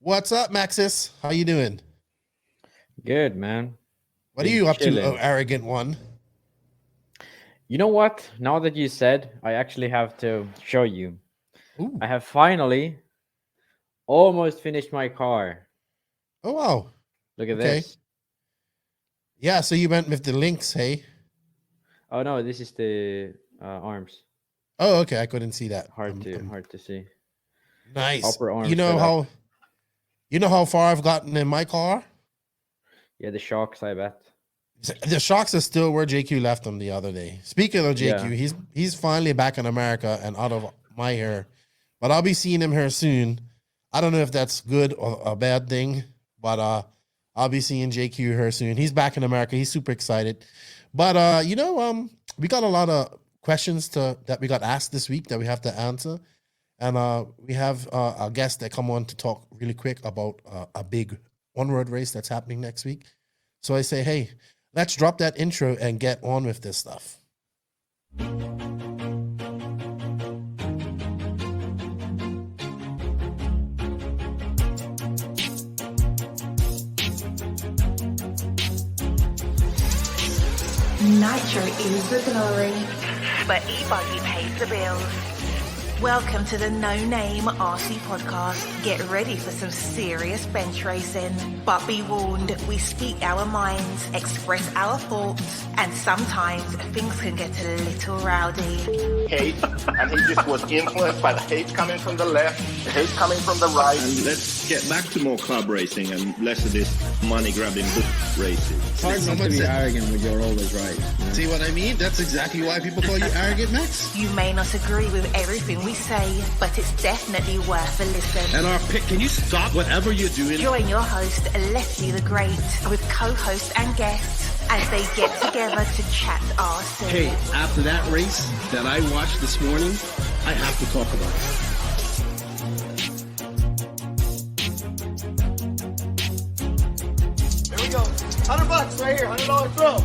What's up, Maxis? How you doing? Good, man. What are you up to, oh arrogant one? You know what? Now that you said, I actually have to show you. Ooh. I have finally almost finished my car. Oh, wow. Look at this. Yeah, so you went with the links, hey? Oh, no, this is the arms. Oh, okay. I couldn't see that. Hard to see. Nice. Upper arms You know how far I've gotten in my car? Yeah, the shocks, I bet. The shocks are still where JQ left them the other day. Speaking of JQ, Yeah. he's finally back in America and out of my hair. But I'll be seeing him here soon. I don't know if that's good or a bad thing, but I'll be seeing JQ here soon. He's back in America. He's super excited. But we got a lot of questions that we got asked this week that we have to answer. And we have a guest that come on to talk really quick about a big one-road race that's happening next week. So I say, hey, let's drop that intro and get on with this stuff. Nitro is the glory, but e-buggy pays the bills. Welcome to the No Name RC podcast. Get ready for some serious bench racing. But be warned, we speak our minds, express our thoughts, and sometimes things can get a little rowdy. Hate, and he just was influenced by the hate coming from the left, the hate coming from the right. And let's get back to more club racing and less of this money-grabbing book racing. It's hard not to be arrogant when you're always right. You know? See what I mean? That's exactly why people call you arrogant, Max. You may not agree with everything we say, but it's definitely worth a listen. And our pick, can you stop whatever you're doing? Join your host, Lefty the Great, with co-hosts and guests as they get together to chat RC. Hey, after that race that I watched this morning, I have to talk about it. Here we go. $100 right here, $100 throw.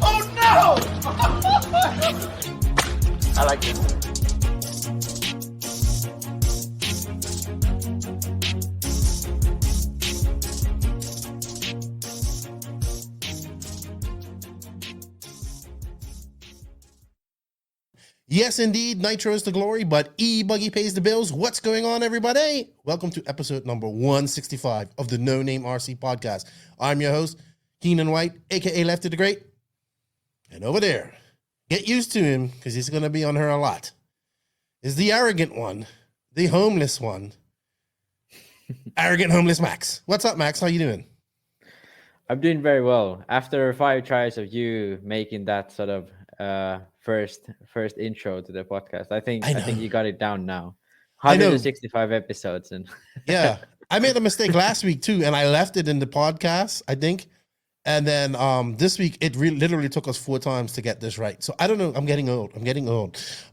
Oh no! I like this. Yes, indeed, Nitro is the glory, but E-Buggy pays the bills. What's going on, everybody? Welcome to episode number 165 of the No Name RC podcast. I'm your host, Keenan White, a.k.a. Lefty the Great. And over there, get used to him because he's going to be on her a lot, is the arrogant one, the homeless one, arrogant homeless Max. What's up, Max? How you doing? I'm doing very well. After 5 tries of you making that sort of first intro to the podcast, I think you got it down now. 165 episodes and yeah, I made a mistake last week too, and I left it in the podcast, I think. And then this week it literally took us 4 times to get this right. So I don't know. I'm getting old.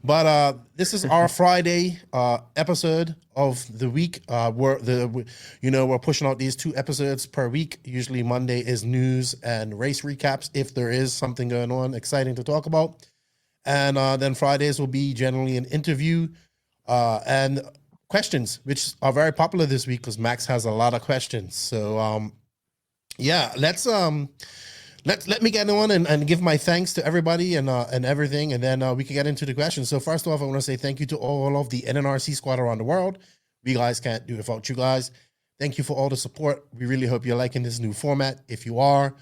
But this is our Friday episode of the week. We're pushing out these 2 episodes per week. Usually Monday is news and race recaps if there is something going on exciting to talk about. And then Fridays will be generally an interview and questions, which are very popular this week because Max has a lot of questions. So yeah, let me get on and give my thanks to everybody and everything, and then we can get into the questions. So first off, I want to say thank you to all of the NNRC squad around the world. We guys can't do it without you guys. Thank you for all the support. We really hope you're liking this new format. If you are,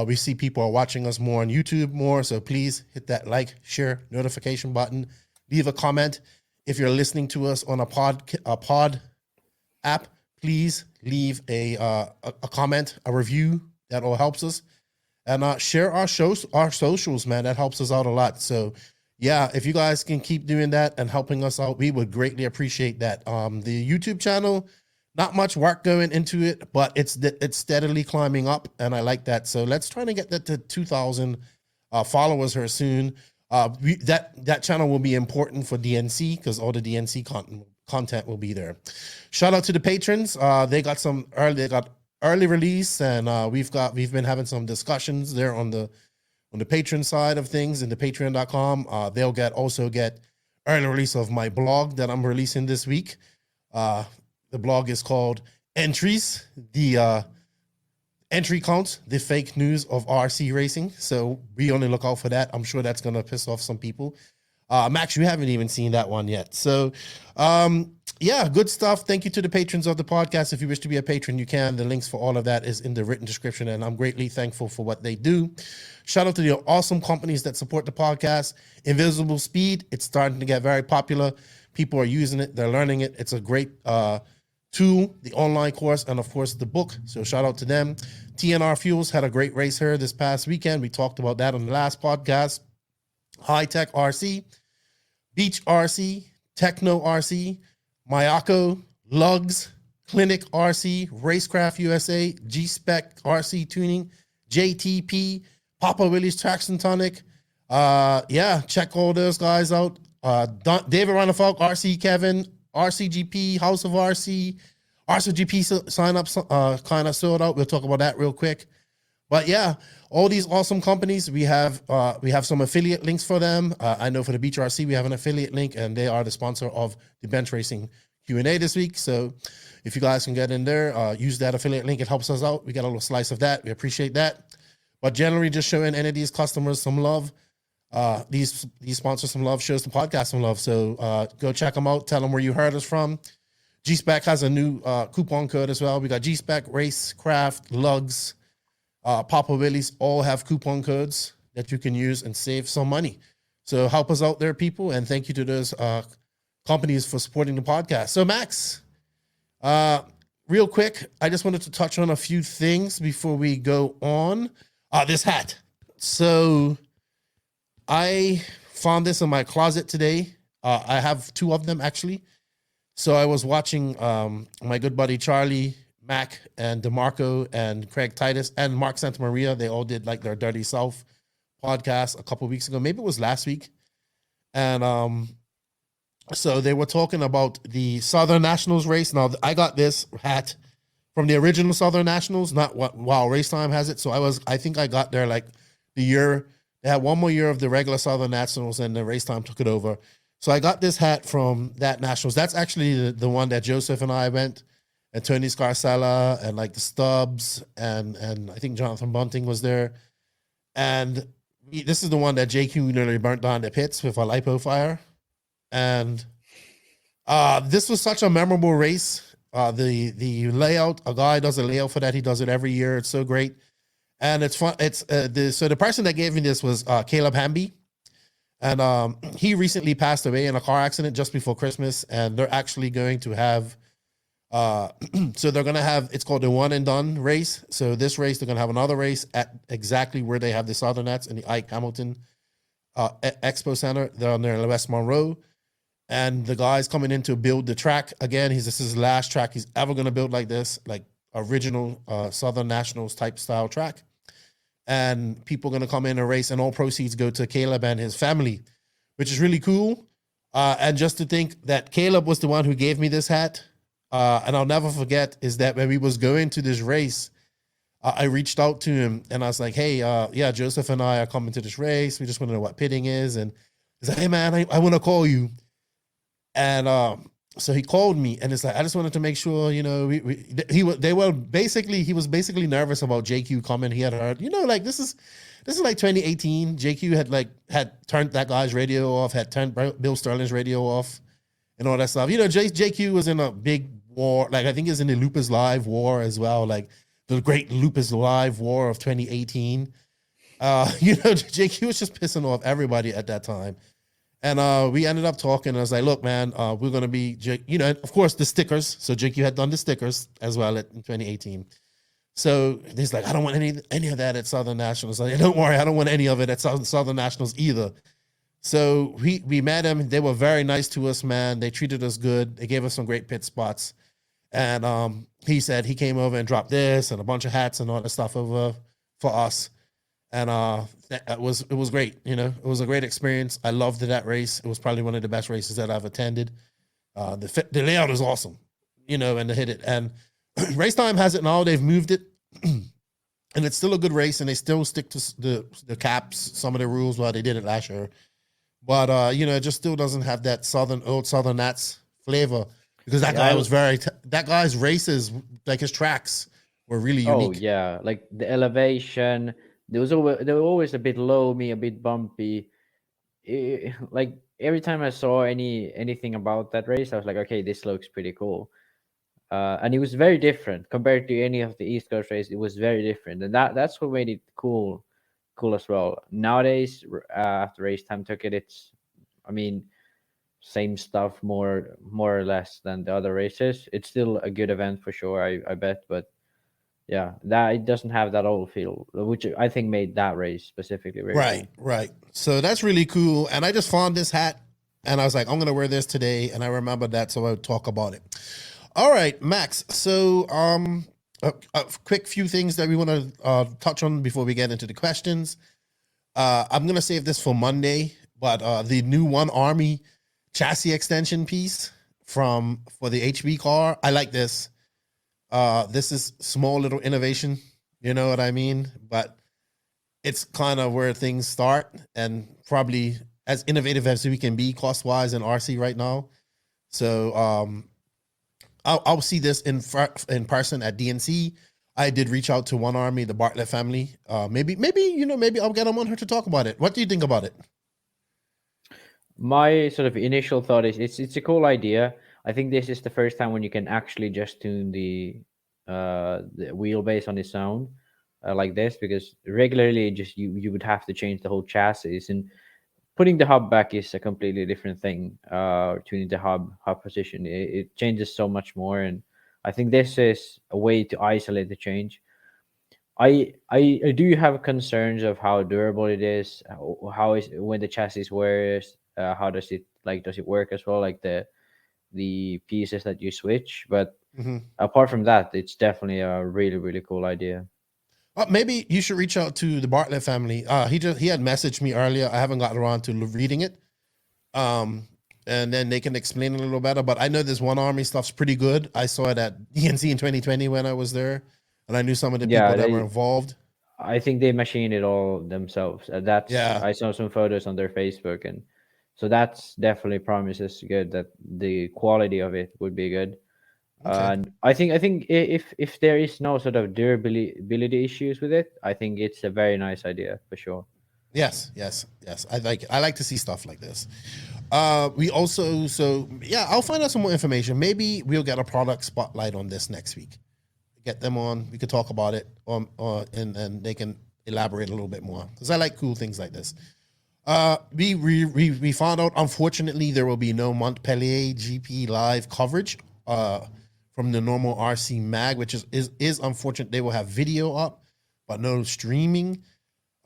we see people are watching us more on YouTube more, so please hit that like, share, notification button. Leave a comment. If you're listening to us on a pod app, please leave a comment, a review. That all helps us. And share our socials, man. That helps us out a lot. So, yeah, if you guys can keep doing that and helping us out, we would greatly appreciate that. The YouTube channel, not much work going into it, but it's steadily climbing up, and I like that. So let's try to get that to 2,000 followers here soon. That channel will be important for DNC because all the DNC content will be there. Shout out to the patrons. They got early release, and we've been having some discussions there on the patron side of things in the patreon.com. They'll also get early release of my blog that I'm releasing this week. The blog is called entries, the entry count, the fake news of RC racing. So be on the lookout for that. I'm sure that's going to piss off some people. Max, you haven't even seen that one yet. So, yeah, good stuff. Thank you to the patrons of the podcast. If you wish to be a patron, you can. The links for all of that is in the written description, and I'm greatly thankful for what they do. Shout out to the awesome companies that support the podcast. Invisible Speed, it's starting to get very popular. People are using it. They're learning it. It's a great tool, the online course, and, of course, the book. So shout out to them. TNR Fuels had a great race here this past weekend. We talked about that on the last podcast. High Tech RC, Beach RC, Techno RC, Mayako, Lugs, Clinic RC, Racecraft USA, G-Spec RC Tuning, JTP, Papa Willie's Traction Tonic. Yeah, check all those guys out. David Ronnefalk, RC Kevin, RCGP, House of RC, RCGP sign-ups kind of sold out. We'll talk about that real quick. But yeah, all these awesome companies, we have some affiliate links for them. I know for the Beach RC, we have an affiliate link, and they are the sponsor of the bench racing Q&A this week. So if you guys can get in there, use that affiliate link. It helps us out. We get a little slice of that. We appreciate that. But generally, just showing any of these customers some love. These sponsors some love, shows the podcast some love. So go check them out. Tell them where you heard us from. G-Spec has a new coupon code as well. We got G-Spec, Racecraft, Lugs, Papa Willie's all have coupon codes that you can use and save some money. So help us out there, people, and thank you to those companies for supporting the podcast. So Max, real quick, I just wanted to touch on a few things before we go on. This hat. So I found this in my closet today. I have two of them actually. So I was watching my good buddy Charlie, Mac, and DeMarco, and Craig Titus, and Mark Santamaria. They all did like their Dirty South podcast a couple of weeks ago. Maybe it was last week. And so they were talking about the Southern Nationals race. Now, I got this hat from the original Southern Nationals, not while Race Time has it. So I think I got there like the year. They had one more year of the regular Southern Nationals, and the Race Time took it over. So I got this hat from that Nationals. That's actually the one that Joseph and I went. And Tony Scarcella and like the Stubbs and I think Jonathan Bunting was there. And this is the one that JQ nearly burnt down the pits with a lipo fire. And this was such a memorable race. The layout, a guy does a layout for that. He does it every year. It's so great. And it's fun. It's so the person that gave me this was Caleb Hamby. And he recently passed away in a car accident just before Christmas. And they're actually going to have so they're going to have, it's called the one and done race. So this race, they're going to have another race at exactly where they have the Southern Nats in the Ike Hamilton Expo Center. They're on there in West Monroe. And the guy's coming in to build the track. Again, this is his last track he's ever going to build like this, like original Southern Nationals type style track. And people are going to come in and race, and all proceeds go to Caleb and his family, which is really cool. And just to think that Caleb was the one who gave me this hat. And I'll never forget is that when we was going to this race, I reached out to him and I was like, hey, yeah, Joseph and I are coming to this race. We just want to know what pitting is. And he's like, hey, man, I want to call you. And so he called me and it's like, I just wanted to make sure, you know, he was basically nervous about JQ coming. He had heard, you know, like this is like 2018. JQ had turned that guy's radio off, had turned Bill Sterling's radio off and all that stuff. You know, JQ was in a big war. Like, I think he was in the Lupus Live war as well. Like the great Lupus Live war of 2018. You know, JQ was just pissing off everybody at that time. And we ended up talking. And I was like, look, man, we're going to be, you know, of course, the stickers. So JQ had done the stickers as well in 2018. So he's like, I don't want any of that at Southern Nationals. Like, don't worry, I don't want any of it at Southern Nationals either. So we met him. They were very nice to us, man. They treated us good. They gave us some great pit spots. And he said he came over and dropped this and a bunch of hats and all that stuff over for us. And it was great. You know, it was a great experience. I loved that race. It was probably one of the best races that I've attended. The layout is awesome, you know, and to hit it. And Race Time has it now. They've moved it. And it's still a good race, and they still stick to the caps, some of the rules while they did it last year. But, you know, it just still doesn't have that old Southern Nats flavor. because that guy was that guy's races, like his tracks, were really unique. Oh yeah, like the elevation. They were always a bit low, a bit bumpy. Like every time I saw anything about that race, I was like, okay, this looks pretty cool. And it was very different compared to any of the East Coast races. It was very different, and that's what made it cool as well. Nowadays, after race time ticket, it's, I mean, same stuff more or less than the other races. It's still a good event for sure, I bet, but yeah, that it doesn't have that old feel, which I think made that race specifically very Right, cool. right. So that's really cool. And I just found this hat, and I was like, I'm gonna wear this today, and I remembered that, so I would talk about it. All right, Max. So a quick few things that we want to touch on before we get into the questions. I'm gonna save this for Monday, but the new One Army chassis extension piece for the HB car, I like this. This is small little innovation, you know what I mean? But it's kind of where things start, and probably as innovative as we can be cost-wise in RC right now. So I'll see this in person at DNC. I did reach out to One Army, the Bartlett family. Maybe I'll get them on here to talk about it. What do you think about it? My sort of initial thought is it's a cool idea. I think this is the first time when you can actually just tune the wheelbase on its own like this, because regularly just you would have to change the whole chassis, and putting the hub back is a completely different thing. Tuning the hub position, it changes so much more, and I think this is a way to isolate the change. I do have concerns of how durable it is. How is when the chassis wears? How does it work as well? Like the pieces that you switch, but apart from that, it's definitely a really, really cool idea. Maybe you should reach out to the Bartlett family. He had messaged me earlier. I haven't gotten around to reading it. And then they can explain it a little better. But I know this One Army stuff's pretty good. I saw it at DNC in 2020 when I was there, and I knew some of the people that were involved. I think they machined it all themselves. I saw some photos on their Facebook, and so that's definitely promises good that the quality of it would be good. Okay. And I think if there is no sort of durability issues with it, I think it's a very nice idea for sure. Yes. I like it. I like to see stuff like this. We also, I'll find out some more information. Maybe we'll get a product spotlight on this next week. Get them on. We could talk about it, and they can elaborate a little bit more, because I like cool things like this. We found out, unfortunately, there will be no Montpellier GP live coverage from the normal RC mag, which is unfortunate. They will have video up, but no streaming.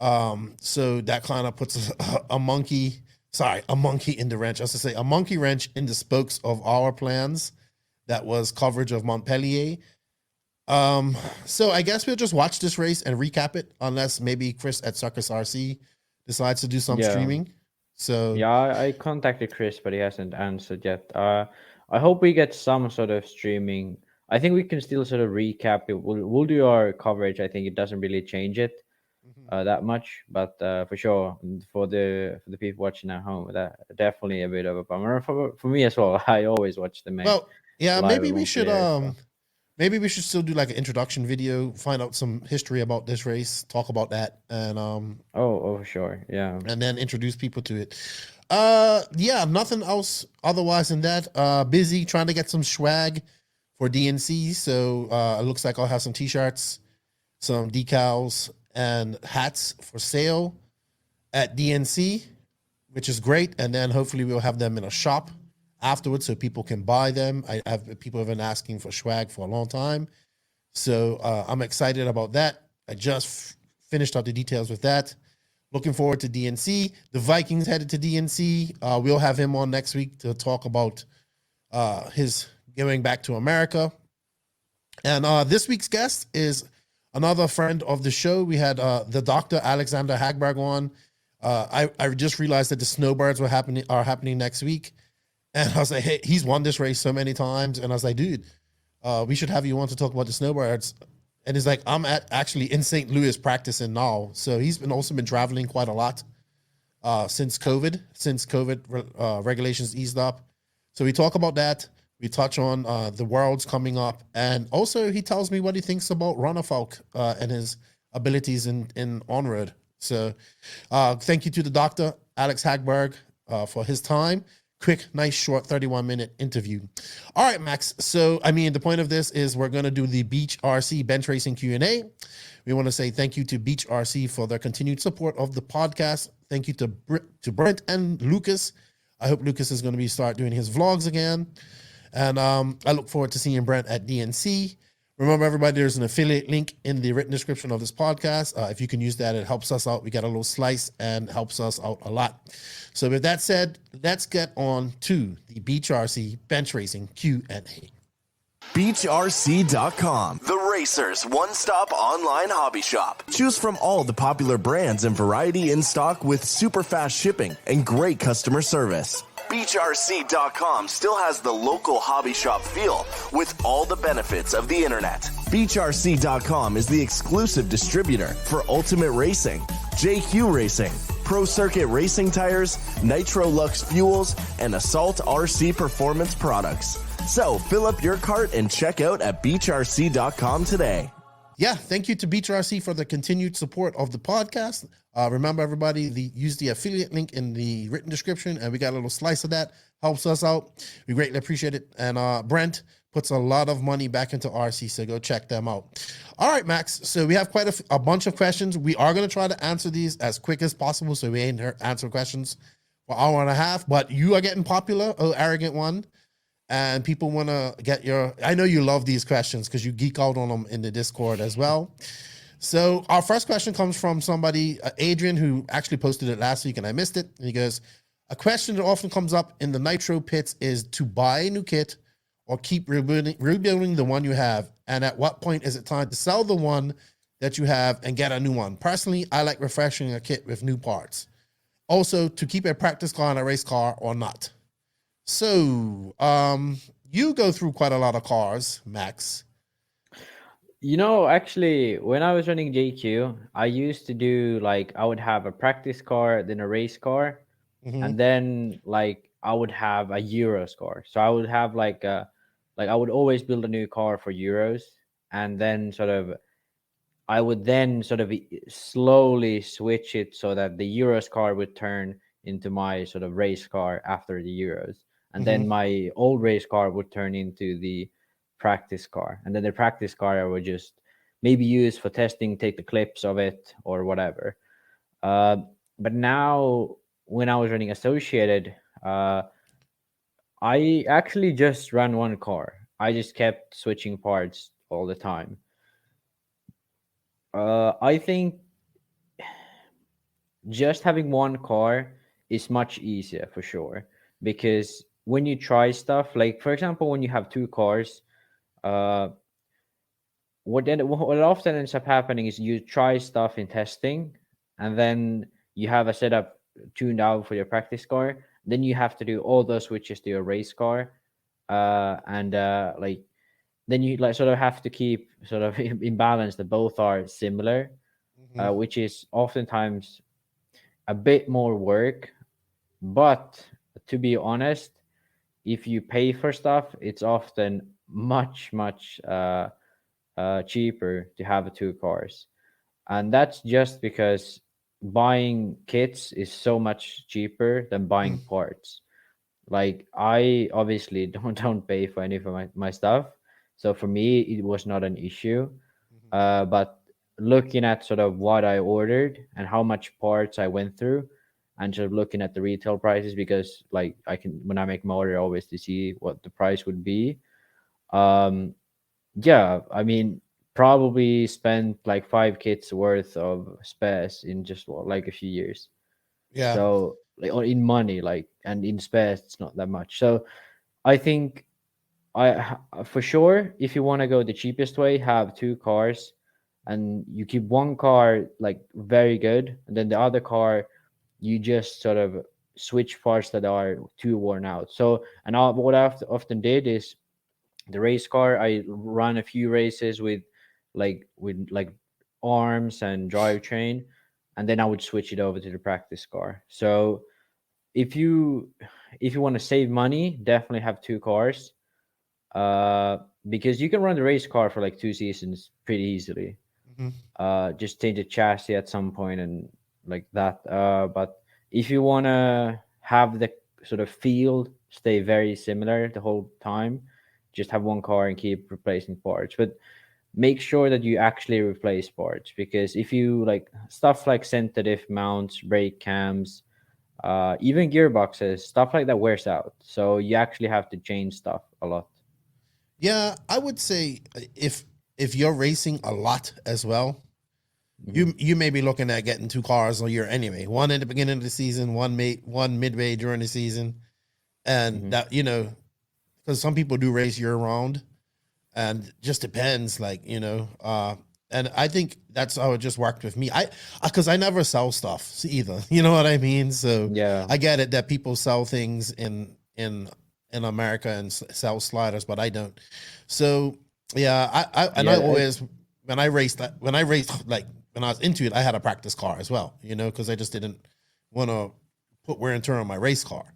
So that kind of puts a monkey in the wrench. I was to say a monkey wrench in the spokes of our plans. That was coverage of Montpellier. So I guess we'll just watch this race and recap it, unless maybe Chris at Circus RC decides to do some streaming. So yeah, I contacted Chris, but he hasn't answered yet. I hope we get some sort of streaming. I think we can still sort of recap it. We'll do our coverage. I think it doesn't really change it that much, but for sure for the people watching at home, that definitely a bit of a bummer for me as well. I always watch the main. Well, yeah, maybe we should maybe we should still do like an introduction video, find out some history about this race, talk about that, and oh for sure, yeah, and then introduce people to it. Nothing else otherwise than that. Busy trying to get some swag for DNC, so it looks like I'll have some t-shirts, some decals, and hats for sale at DNC, which is great. And then hopefully we'll have them in a shop afterwards so people can buy them. People have been asking for swag for a long time, so I'm excited about that. I just finished out the details with that. Looking forward to DNC. The Vikings headed to DNC. We'll have him on next week to talk about his going back to America. And this week's guest is another friend of the show. We had the Dr. Alexander Hagberg on. I just realized that the Snowbirds are happening next week. And I was like, hey, he's won this race so many times. And I was like, dude, we should have you on to talk about the Snowbirds. And he's like, I'm actually in St. Louis practicing now. So he's also been traveling quite a lot since COVID regulations eased up. So we talk about that. We touch on the Worlds coming up, and also he tells me what he thinks about Ronafolk and his abilities in on-road. So thank you to the doctor, Alex Hagberg, for his time. Quick, nice, short 31-minute interview. All right, Max. So, I mean, the point of this is we're going to do the Beach RC bench racing Q&A. We want to say thank you to Beach RC for their continued support of the podcast. Thank you to Brent and Lucas. I hope Lucas is going to start doing his vlogs again. And I look forward to seeing Brent at DNC. Remember, everybody, there's an affiliate link in the written description of this podcast. If you can use that, it helps us out. We get a little slice and helps us out a lot. So with that said, let's get on to the Beach RC Bench Racing Q&A. BeachRC.com, the racers' one-stop online hobby shop. Choose from all the popular brands and variety in stock with super fast shipping and great customer service. BeachRC.com still has the local hobby shop feel with all the benefits of the internet. BeachRC.com is the exclusive distributor for Ultimate Racing, JQ Racing, Pro Circuit Racing Tires, Nitro Lux Fuels, and Assault RC Performance products. So fill up your cart and check out at BeachRC.com today. Yeah, thank you to Beach RC for the continued support of the podcast. Remember, everybody, use the affiliate link in the written description, and we got a little slice of that. Helps us out. We greatly appreciate it. And Brent puts a lot of money back into RC, so go check them out. All right, Max. So we have quite a bunch of questions. We are going to try to answer these as quick as possible, so we ain't answer questions for an hour and a half. But you are getting popular, oh arrogant one. And people want to get I know you love these questions because you geek out on them in the Discord as well. So our first question comes from somebody, Adrian, who actually posted it last week and I missed it. And he goes, a question that often comes up in the Nitro pits is to buy a new kit or keep rebuilding the one you have. And at what point is it time to sell the one that you have and get a new one? Personally, I like refreshing a kit with new parts. Also, to keep a practice car and a race car or not. So, you go through quite a lot of cars, Max. You know, actually, when I was running JQ, I used to do I would have a practice car, then a race car, and then I would have a Euros car. So I would have I would always build a new car for Euros, and then I would then slowly switch it so that the Euros car would turn into my race car after the Euros. And then my old race car would turn into the practice car. And then the practice car I would just maybe use for testing, take the clips of it or whatever. But now when I was running Associated, I actually just ran one car. I just kept switching parts all the time. I think just having one car is much easier for sure, because when you try stuff, for example, when you have two cars, what often ends up happening is you try stuff in testing, and then you have a setup tuned out for your practice car. Then you have to do all those switches to your race car, and then you have to keep in balance that both are similar, which is oftentimes a bit more work. But to be honest, if you pay for stuff, it's often much cheaper to have two cars. And that's just because buying kits is so much cheaper than buying parts. I obviously don't pay for any of my stuff, so for me it was not an issue. But looking at what I ordered and how much parts I went through, and looking at the retail prices, because I can, when I make my order, always to see what the price would be. Yeah, I mean, probably spent 5 kits worth of spares in just a few years. Yeah. So in money, and in spares, it's not that much. So I think for sure, if you want to go the cheapest way, have two cars, and you keep one car very good, and then the other car you just switch parts that are too worn out. So, and what I often did is the race car, I run a few races with arms and drivetrain, and then I would switch it over to the practice car. So if you want to save money, definitely have two cars. because you can run the race car for like 2 seasons pretty easily. Just change the chassis at some point and like that. But if you want to have the sort of field stay very similar the whole time, just have one car and keep replacing parts. But make sure that you actually replace parts, because if you like stuff like center diff mounts, brake cams, even gearboxes, stuff like that wears out. So you actually have to change stuff a lot. Yeah, I would say if you're racing a lot as well, you may be looking at getting 2 cars a year anyway. One in the beginning of the season, one midway during the season, and that, you know, because some people do race year round, and just depends, like, you know. And I think that's how it just worked with me. Because I never sell stuff either. You know what I mean? So yeah, I get it that people sell things in America and sell sliders, but I don't. So yeah, I always when I raced like when I was into it, I had a practice car as well. You know, because I just didn't want to put wear and tear on my race car.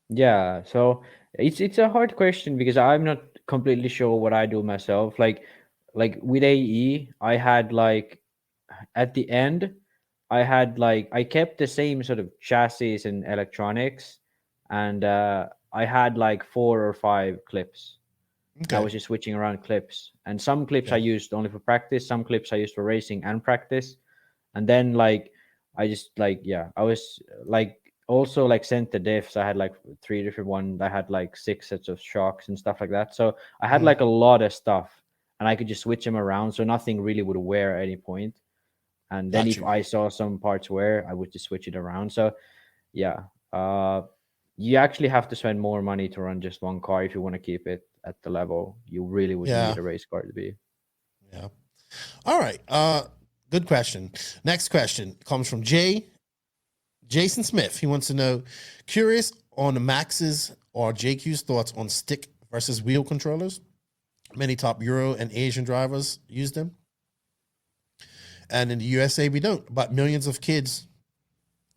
Yeah, so it's a hard question because I'm not completely sure what I do myself. Like with AE, I had like at the end, I kept the same sort of chassis and electronics, and I had like 4 or 5 clips. Okay. I was just switching around clips, and some clips I used only for practice, some clips I used for racing and practice, and then like I just like I was like also like center diffs. I had like 3 different ones. I had like 6 sets of shocks and stuff like that. So I had like a lot of stuff, and I could just switch them around, so nothing really would wear at any point. And then if I saw some parts wear, I would just switch it around. So yeah, you actually have to spend more money to run just one car if you want to keep it at the level you really would need a race car to be. Yeah. All right. Good question. Next question comes from Jason Smith. He wants to know, curious on Max's or JQ's thoughts on stick versus wheel controllers. Many top Euro and Asian drivers use them. And in the USA, we don't. But millions of kids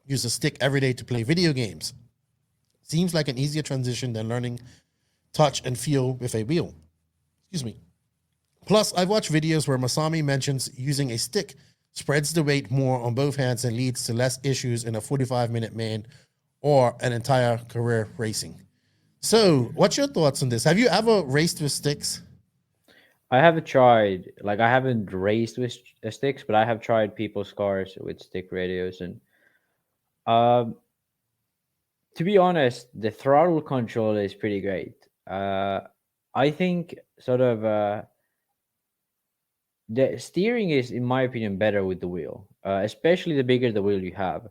use a stick every day to play video games. Seems like an easier transition than learning touch and feel with a wheel. Excuse me. Plus, I've watched videos where Masami mentions using a stick spreads the weight more on both hands and leads to less issues in a 45-minute main or an entire career racing. So, what's your thoughts on this? Have you ever raced with sticks? I haven't tried. Like, I haven't raced with sticks, but I have tried people's cars with stick radios. And to be honest, the throttle control is pretty great. I think sort of the steering is, in my opinion, better with the wheel, especially the bigger the wheel you have.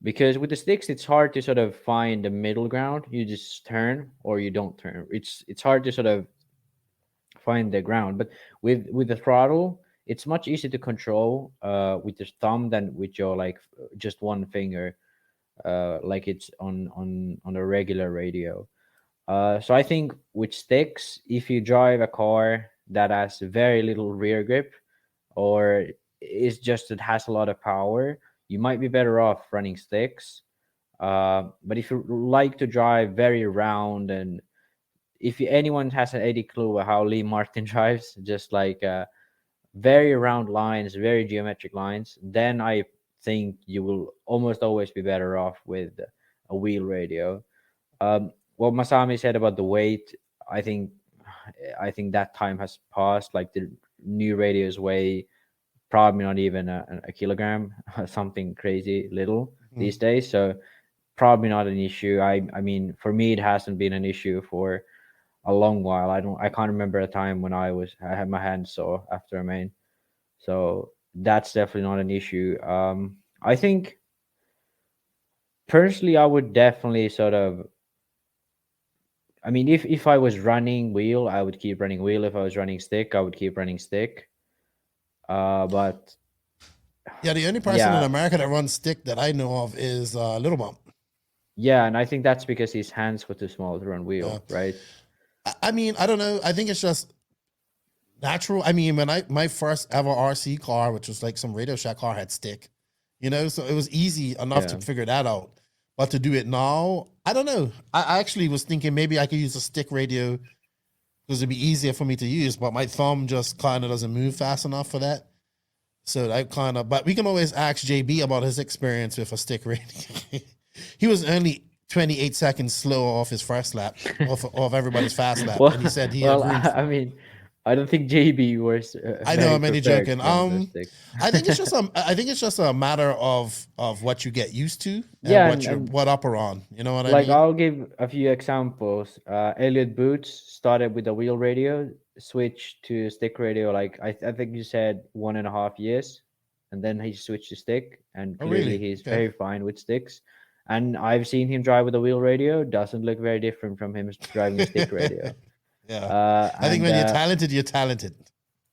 Because with the sticks, it's hard to sort of find the middle ground. You just turn or you don't turn. It's hard to sort of find the ground. But with the throttle, it's much easier to control with your thumb than with your like just one finger, like it's on a regular radio. So I think with sticks, if you drive a car that has very little rear grip or is just it has a lot of power, you might be better off running sticks. But if you like to drive very round, and if anyone has any clue how Lee Martin drives, just like very round lines, very geometric lines, then I think you will almost always be better off with a wheel radio. What Masami said about the weight, I think that time has passed. Like the new radios weigh probably not even a kilogram, something crazy little these days. So probably not an issue. I mean, for me, it hasn't been an issue for a long while. I can't remember a time when I had my hand sore after a main. So that's definitely not an issue. I think personally, I would definitely sort of, I mean, if I was running wheel, I would keep running wheel. If I was running stick, I would keep running stick. But yeah, the only person in America that runs stick that I know of is Little Bump. Yeah, and I think that's because his hands were too small to run wheel, right? I mean, I don't know. I think it's just natural. I mean, when my first ever RC car, which was like some Radio Shack car, had stick, you know, so it was easy enough to figure that out. But to do it now, I don't know. I actually was thinking maybe I could use a stick radio because it'd be easier for me to use, but my thumb just kind of doesn't move fast enough for that. So I kind of, but we can always ask JB about his experience with a stick rating. He was only 28 seconds slower off his first lap, off everybody's fast lap, and he said he agreed. I mean, I don't think JB was. I know, I'm only joking. I think it's just a matter of what you get used to, and what up or on. You know what I mean? Like, I'll give a few examples. Elliot Boots started with a wheel radio, switched to stick radio. Like I think you said 1.5 years, and then he switched to stick, and clearly he's very fine with sticks. And I've seen him drive with a wheel radio. Doesn't look very different from him driving a stick radio. Yeah, I think when you're talented, you're talented.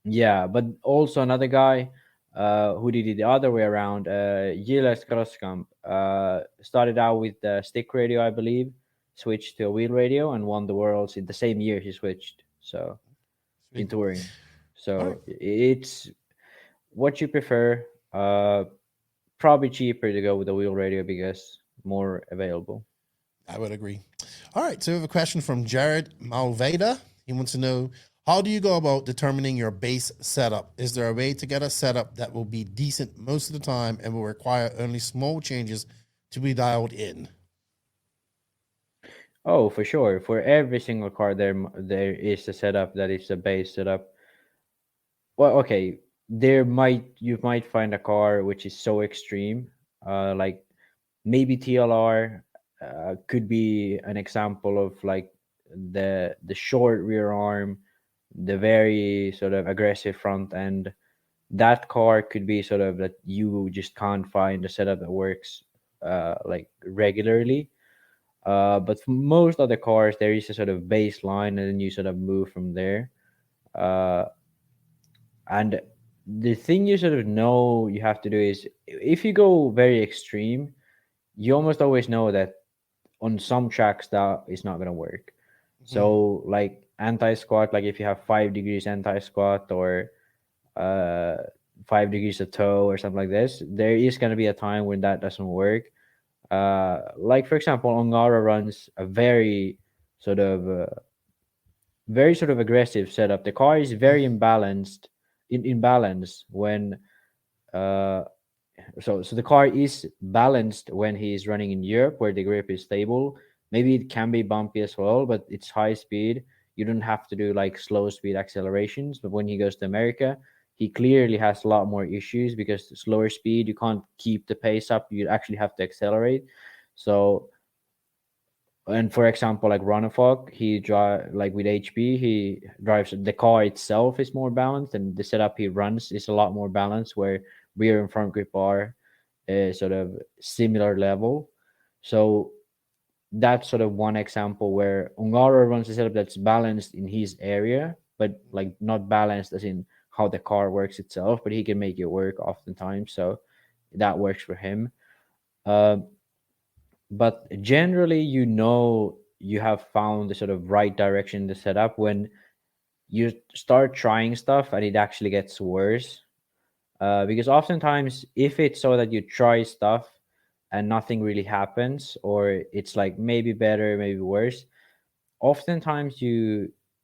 Yeah, but also another guy who did it the other way around, Gilles Groskamp, started out with the stick radio, I believe, switched to a wheel radio, and won the Worlds in the same year he switched. So in touring, so it's what you prefer. Probably cheaper to go with a wheel radio because more available. I would agree. All right, so we have a question from Jared Malveda. He wants to know, how do you go about determining your base setup? Is there a way to get a setup that will be decent most of the time and will require only small changes to be dialed in? Oh, for sure. For every single car, there is a setup that is a base setup. Well, okay, you might find a car which is so extreme, like maybe TLR. Could be an example of like the short rear arm, the very sort of aggressive front end. That car could be sort of that you just can't find a setup that works like regularly. But for most other cars, there is a sort of baseline, and then you sort of move from there. And the thing you sort of know you have to do is, if you go very extreme, you almost always know that on some tracks that is not going to work. So like anti-squat, like if you have 5 degrees anti-squat or 5 degrees of toe or something like this, there is going to be a time when that doesn't work. Like for example, Ongara runs a very sort of aggressive setup. The car is very imbalanced in balance when so the car is balanced when he is running in Europe, where the grip is stable. Maybe it can be bumpy as well, but it's high speed. You don't have to do like slow speed accelerations. But when he goes to America, he clearly has a lot more issues because the slower speed, you can't keep the pace up. You actually have to accelerate. So, and for example, like Ronafolk, he drive like with HP, he drives, the car itself is more balanced, and the setup he runs is a lot more balanced, where rear and front grip are sort of similar level. So that's sort of one example where Ongaro runs a setup that's balanced in his area, but like not balanced as in how the car works itself, but he can make it work oftentimes. So that works for him. But generally, you have found the sort of right direction to set up when you start trying stuff and it actually gets worse. Because oftentimes, if it's so that you try stuff and nothing really happens, or it's like maybe better, maybe worse, oftentimes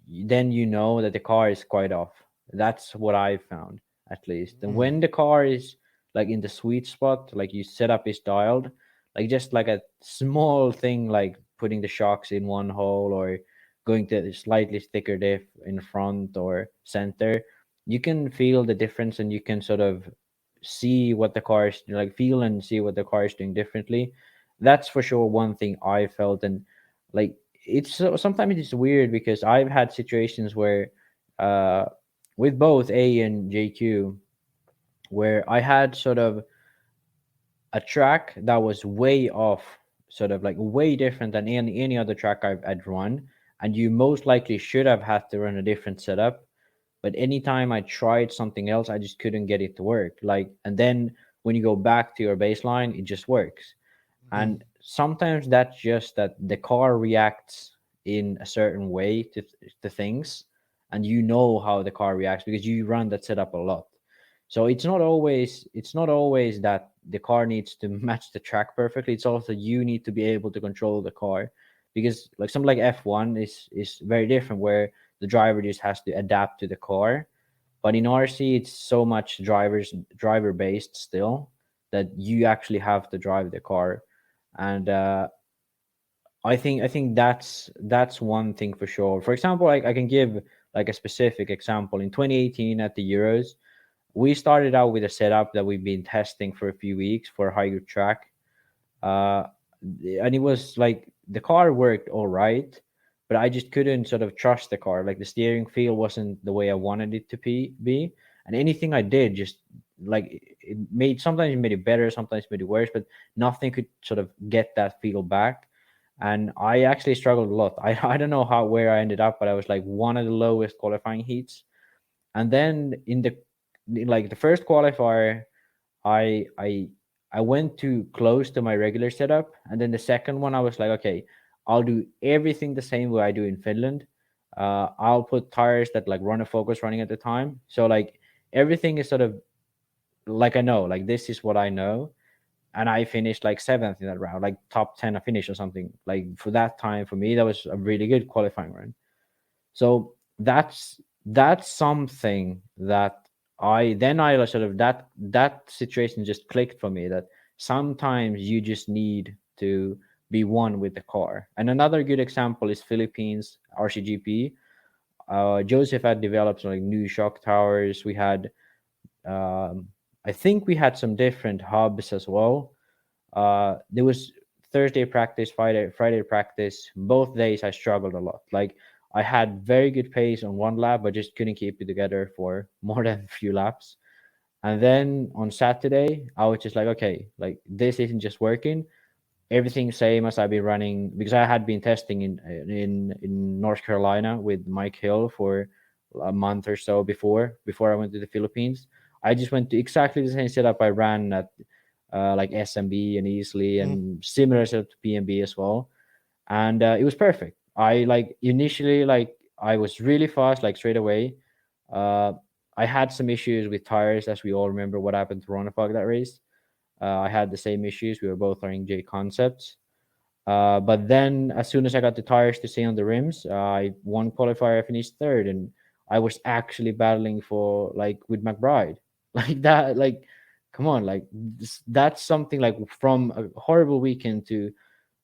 then you know that the car is quite off. That's what I've found, at least. And when the car is like in the sweet spot, like you set up is dialed, like just like a small thing, like putting the shocks in one hole or going to a slightly thicker diff in front or center, you can feel the difference, and you can sort of see what the car is like, feel and see what the car is doing differently. That's for sure one thing I felt. And like, it's sometimes it's weird because I've had situations where with both A and JQ, where I had sort of a track that was way off, sort of like way different than any other track I'd run, and you most likely should have had to run a different setup. But anytime I tried something else, I just couldn't get it to work. Like, and then when you go back to your baseline, it just works. And sometimes that's just that the car reacts in a certain way to things, and you know how the car reacts because you run that setup a lot. So it's not always that the car needs to match the track perfectly. It's also you need to be able to control the car, because like something like F1 is very different, where the driver just has to adapt to the car. But in RC, it's so much driver based still that you actually have to drive the car. And I think that's one thing for sure. For example, I can give like a specific example. In 2018 at the Euros, we started out with a setup that we've been testing for a few weeks for a high grip track. And it was like the car worked all right, but I just couldn't sort of trust the car. Like the steering feel wasn't the way I wanted it to be. And anything I did just like sometimes it made it better, sometimes it made it worse, but nothing could sort of get that feel back. And I actually struggled a lot. I don't know where I ended up, but I was like one of the lowest qualifying heats. And then in the first qualifier, I went too close to my regular setup. And then the second one, I was like, okay, I'll do everything the same way I do in Finland. I'll put tires that like Ronafolk was running at the time. So like everything is sort of like I know, like this is what I know. And I finished like 7th in that round, like top 10 I finished or something. Like for that time, for me, that was a really good qualifying run. So that's something that I sort of that situation just clicked for me, that sometimes you just need to be one with the car. And another good example is Philippines RCGP. Joseph had developed some like new shock towers. We had I think we had some different hubs as well. There was Thursday practice, Friday practice. Both days I struggled a lot. Like I had very good pace on one lap, but just couldn't keep it together for more than a few laps. And then on Saturday, I was just like, okay, like this isn't just working. Everything same as I've been running, because I had been testing in North Carolina with Mike Hill for a month or so before I went to the Philippines. I just went to exactly the same setup I ran at like SMB and Easley and similar setup to PMB as well. And it was perfect. I like initially, like I was really fast, like straight away. I had some issues with tires, as we all remember what happened to Ronafolk that race. I had the same issues. We were both running J Concepts. But then as soon as I got the tires to stay on the rims, I won qualifier, I finished 3rd, and I was actually battling for like with McBride. Like that, like come on, like that's something like from a horrible weekend to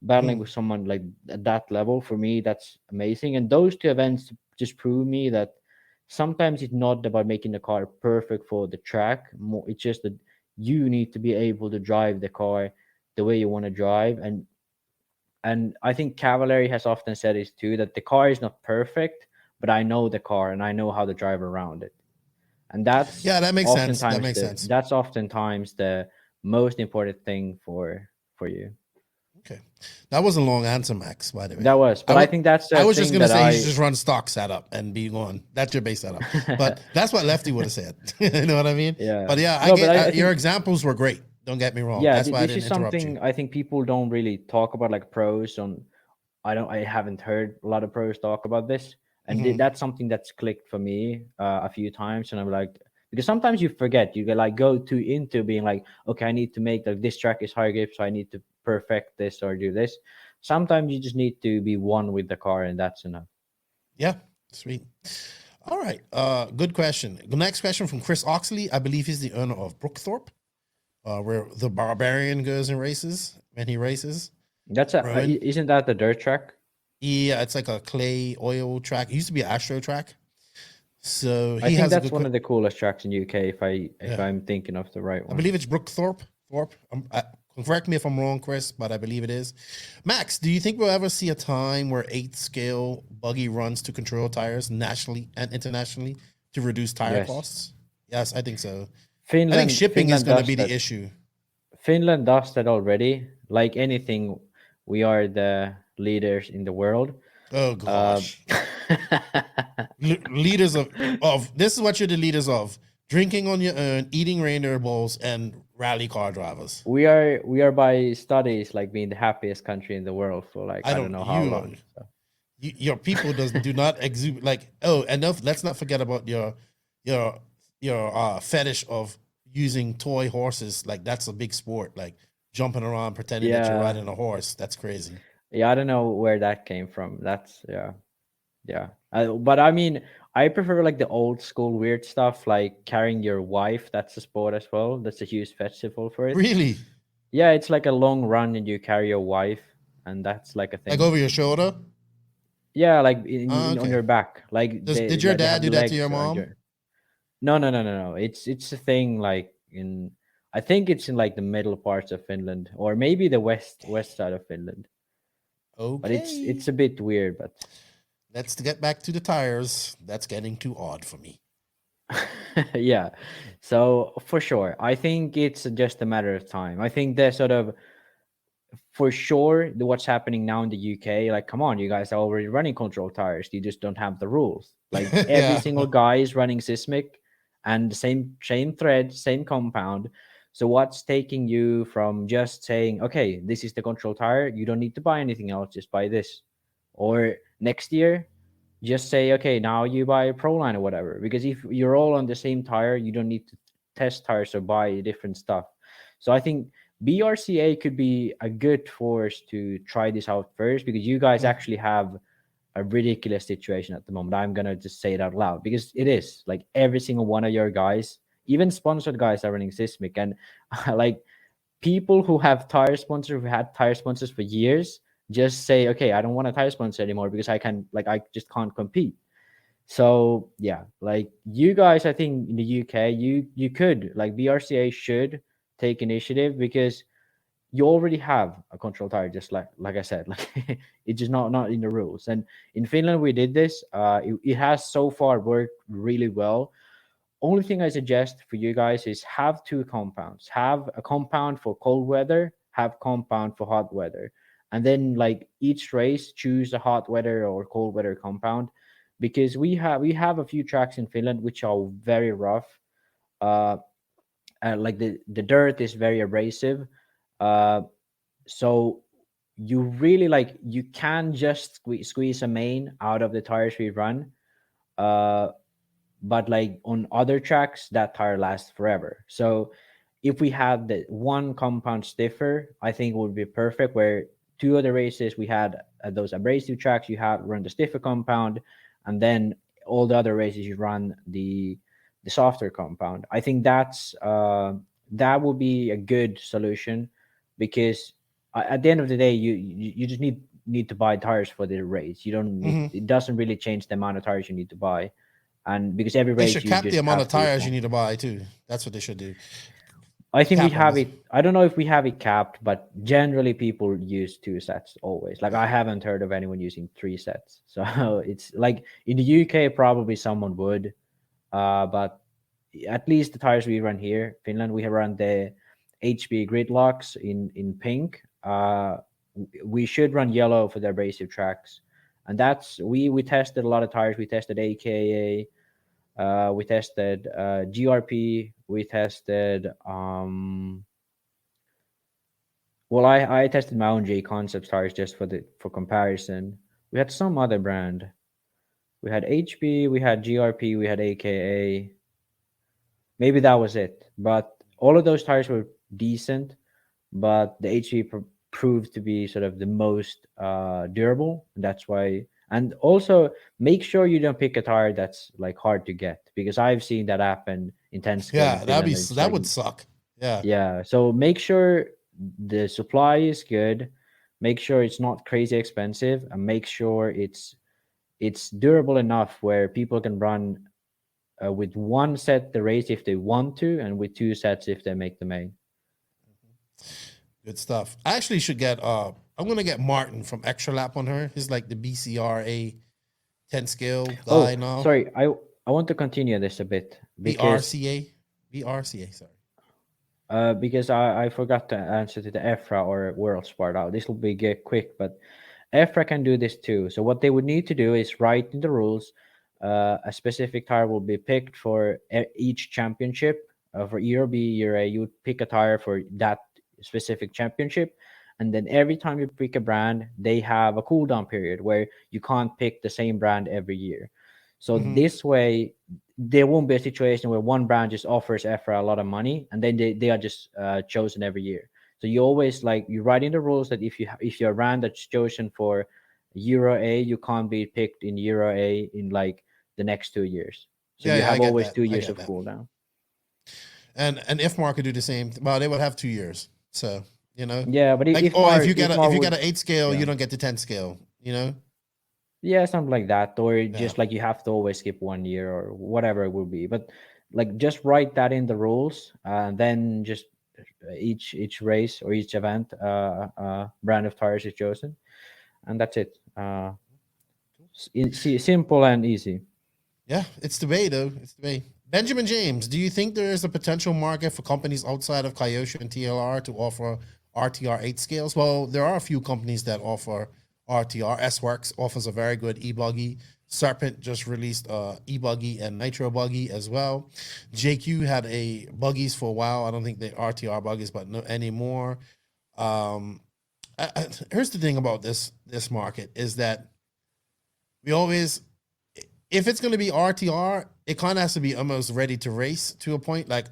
battling with someone like at that level. For me, that's amazing. And those two events just prove me that sometimes it's not about making the car perfect for the track. It's just that you need to be able to drive the car the way you want to drive. And I think Cavalieri has often said this too, that the car is not perfect, but I know the car and I know how to drive around it. And that's that makes sense. That makes sense. That's oftentimes the most important thing for you. Okay, that was a long answer, Max. By the way, that was. But I think that's. I was just gonna say you should just run stock setup and be on. That's your base setup. But that's what Lefty would have said. You know what I mean? Yeah. But yeah, I think your examples were great. Don't get me wrong. Yeah, that's why this is something I think people don't really talk about, like pros. I haven't heard a lot of pros talk about this. And that's something that's clicked for me a few times. And I'm like, because sometimes you forget, you get like go into being like, okay, I need to make like this track is high grip, so I need to perfect this or do this. Sometimes you just need to be one with the car, and that's enough. Yeah, sweet. All right, good question. The next question from Chris Oxley. I believe he's the owner of Brookthorpe, where the Barbarian goes and races when he races. That's isn't that the dirt track? Yeah, it's like a clay oil track. It used to be an Astro track. So I think that's one of the coolest tracks in UK. If I'm thinking of the right one, I believe it's Brookthorpe. Correct me if I'm wrong, Chris, but I believe it is. Max, do you think we'll ever see a time where 8-scale buggy runs to control tires nationally and internationally to reduce tire costs? Yes, I think so. I think shipping is going to be the issue. Finland does that already. Like anything, we are the leaders in the world. Oh gosh. Leaders of this is what you're the leaders of: drinking on your own, eating reindeer balls, and rally car drivers. We are by studies like being the happiest country in the world for like I don't know how long. So. Your people do not exude like enough. Let's not forget about your fetish of using toy horses. Like that's a big sport. Like jumping around pretending that you're riding a horse. That's crazy. Yeah, I don't know where that came from. Yeah. But I mean, I prefer like the old school weird stuff, like carrying your wife. That's a sport as well. That's a huge festival for it. Really? Yeah, it's like a long run and you carry your wife, and that's like a Like thing. over your shoulder? Yeah, like on Okay. your back. Like Did your they dad have do that to your legs around mom? your. No. It's a thing like in. I think it's in like the middle parts of Finland, or maybe the west side of Finland. But Okay. it's a bit weird, but Let's get back to the tires. That's getting too odd for me. yeah. So for sure, I think it's just a matter of time. I think they're sort of for sure what's happening now in the UK. Like, come on, you guys are already running control tires. You just don't have the rules. Like every Yeah. single guy is running Sismic, and the same thread, same compound. So what's taking you from just saying, okay, this is the control tire, you don't need to buy anything else, just buy this, or next year just say, okay, now you buy a Proline or whatever. Because if you're all on the same tire, you don't need to test tires or buy different stuff. So I think BRCA could be a good force to try this out first, because you guys actually have a ridiculous situation at the moment. I'm gonna just say it out loud because it is like every single one of your guys, even sponsored guys, are running Sismic, and like people who have tire sponsors, who had tire sponsors for years, just say, okay, I don't want a tire sponsor anymore because I just can't compete. So yeah, like you guys, I think in the UK, you could like BRCA should take initiative, because you already have a control tire, just like I said, like it's just not in the rules. And in Finland we did this. It has so far worked really well. Only thing I suggest for you guys is have two compounds. Have a compound for cold weather, have compound for hot weather. And then like each race choose a hot weather or cold weather compound, because we have a few tracks in Finland which are very rough. Uh like the dirt is very abrasive. Uh so you really like you can just squeeze a main out of the tires we run. Uh but like on other tracks that tire lasts forever. So if we had the one compound stiffer, I think it would be perfect. Where two other races we had those abrasive tracks, you have run the stiffer compound, and then all the other races you run the softer compound. I think that would be a good solution, because at the end of the day you just need to buy tires for the race. You don't need, Mhm. it doesn't really change the amount of tires you need to buy. And because every They race should you cap the just amount of have to use tires you one. need to buy too. That's what they should do. I think we Cap them. have it. I don't know if we have it capped, but generally people use two sets always. Like I haven't heard of anyone using three sets. So it's like in the UK, probably someone would. But at least the tires we run here, Finland, we have run the HB Gridlocks in pink. We should run yellow for the abrasive tracks, and that's we tested a lot of tires. We tested AKA. We tested GRP. We tested well, I tested my own J Concepts tires just for comparison. We had some other brand. We had HB, we had GRP, we had AKA. Maybe that was it. But all of those tires were decent, but the HB proved to be sort of the most durable. That's why. And also make sure you don't pick a tire that's like hard to get, because I've seen that happen in 10 scale in Yeah, Finland. And that would suck. Yeah. yeah. So make sure the supply is good. Make sure it's not crazy expensive, and make sure it's durable enough where people can run with one set the race if they want to, and with two sets if they make the main. Good stuff. I actually should get I'm gonna get Martin from Extra Lap on her. He's like the BCRA 10 scale guy now. Sorry, I want to continue this a bit because BRCA, sorry. Because I forgot to answer to the EFRA or World Sport out. This will be get quick, but EFRA can do this too. So what they would need to do is write in the rules, a specific tire will be picked for each championship. For year B, year A, you would pick a tire for that specific championship. And then every time you pick a brand, they have a cooldown period where you can't pick the same brand every year. So this way, there won't be a situation where one brand just offers EFRA a lot of money and then they are just chosen every year. So you always like you write in the rules that if you're a brand that's chosen for Euro A, you can't be picked in Euro A in like the next 2 years. So Yeah, you yeah, I have get always that. 2 I years get of that. cooldown. And IFMAR could do the same. Well, they would have 2 years. So, you know. Yeah, but Like, if or Mar if you if get Mar a would 8 scale, yeah. you don't get the 10 scale, you know? Yeah, something like that. Or Yeah. just like you have to always skip 1 year or whatever it will be. But like just write that in the rules, and then just each race or each event brand of tires is chosen, and that's it. Simple and easy. Yeah, it's the way though. It's the way. Benjamin James, do you think there is a potential market for companies outside of Kyosho and TLR to offer RTR 8 scales? Well, there are a few companies that offer RTR. S-Works offers a very good e-buggy. Serpent just released e-buggy and nitro buggy as well. JQ had a buggies for a while. I don't think they RTR buggies, but no anymore. Here's the thing about this market is that we always, if it's going to be RTR, it kind of has to be almost ready to race to a point. Like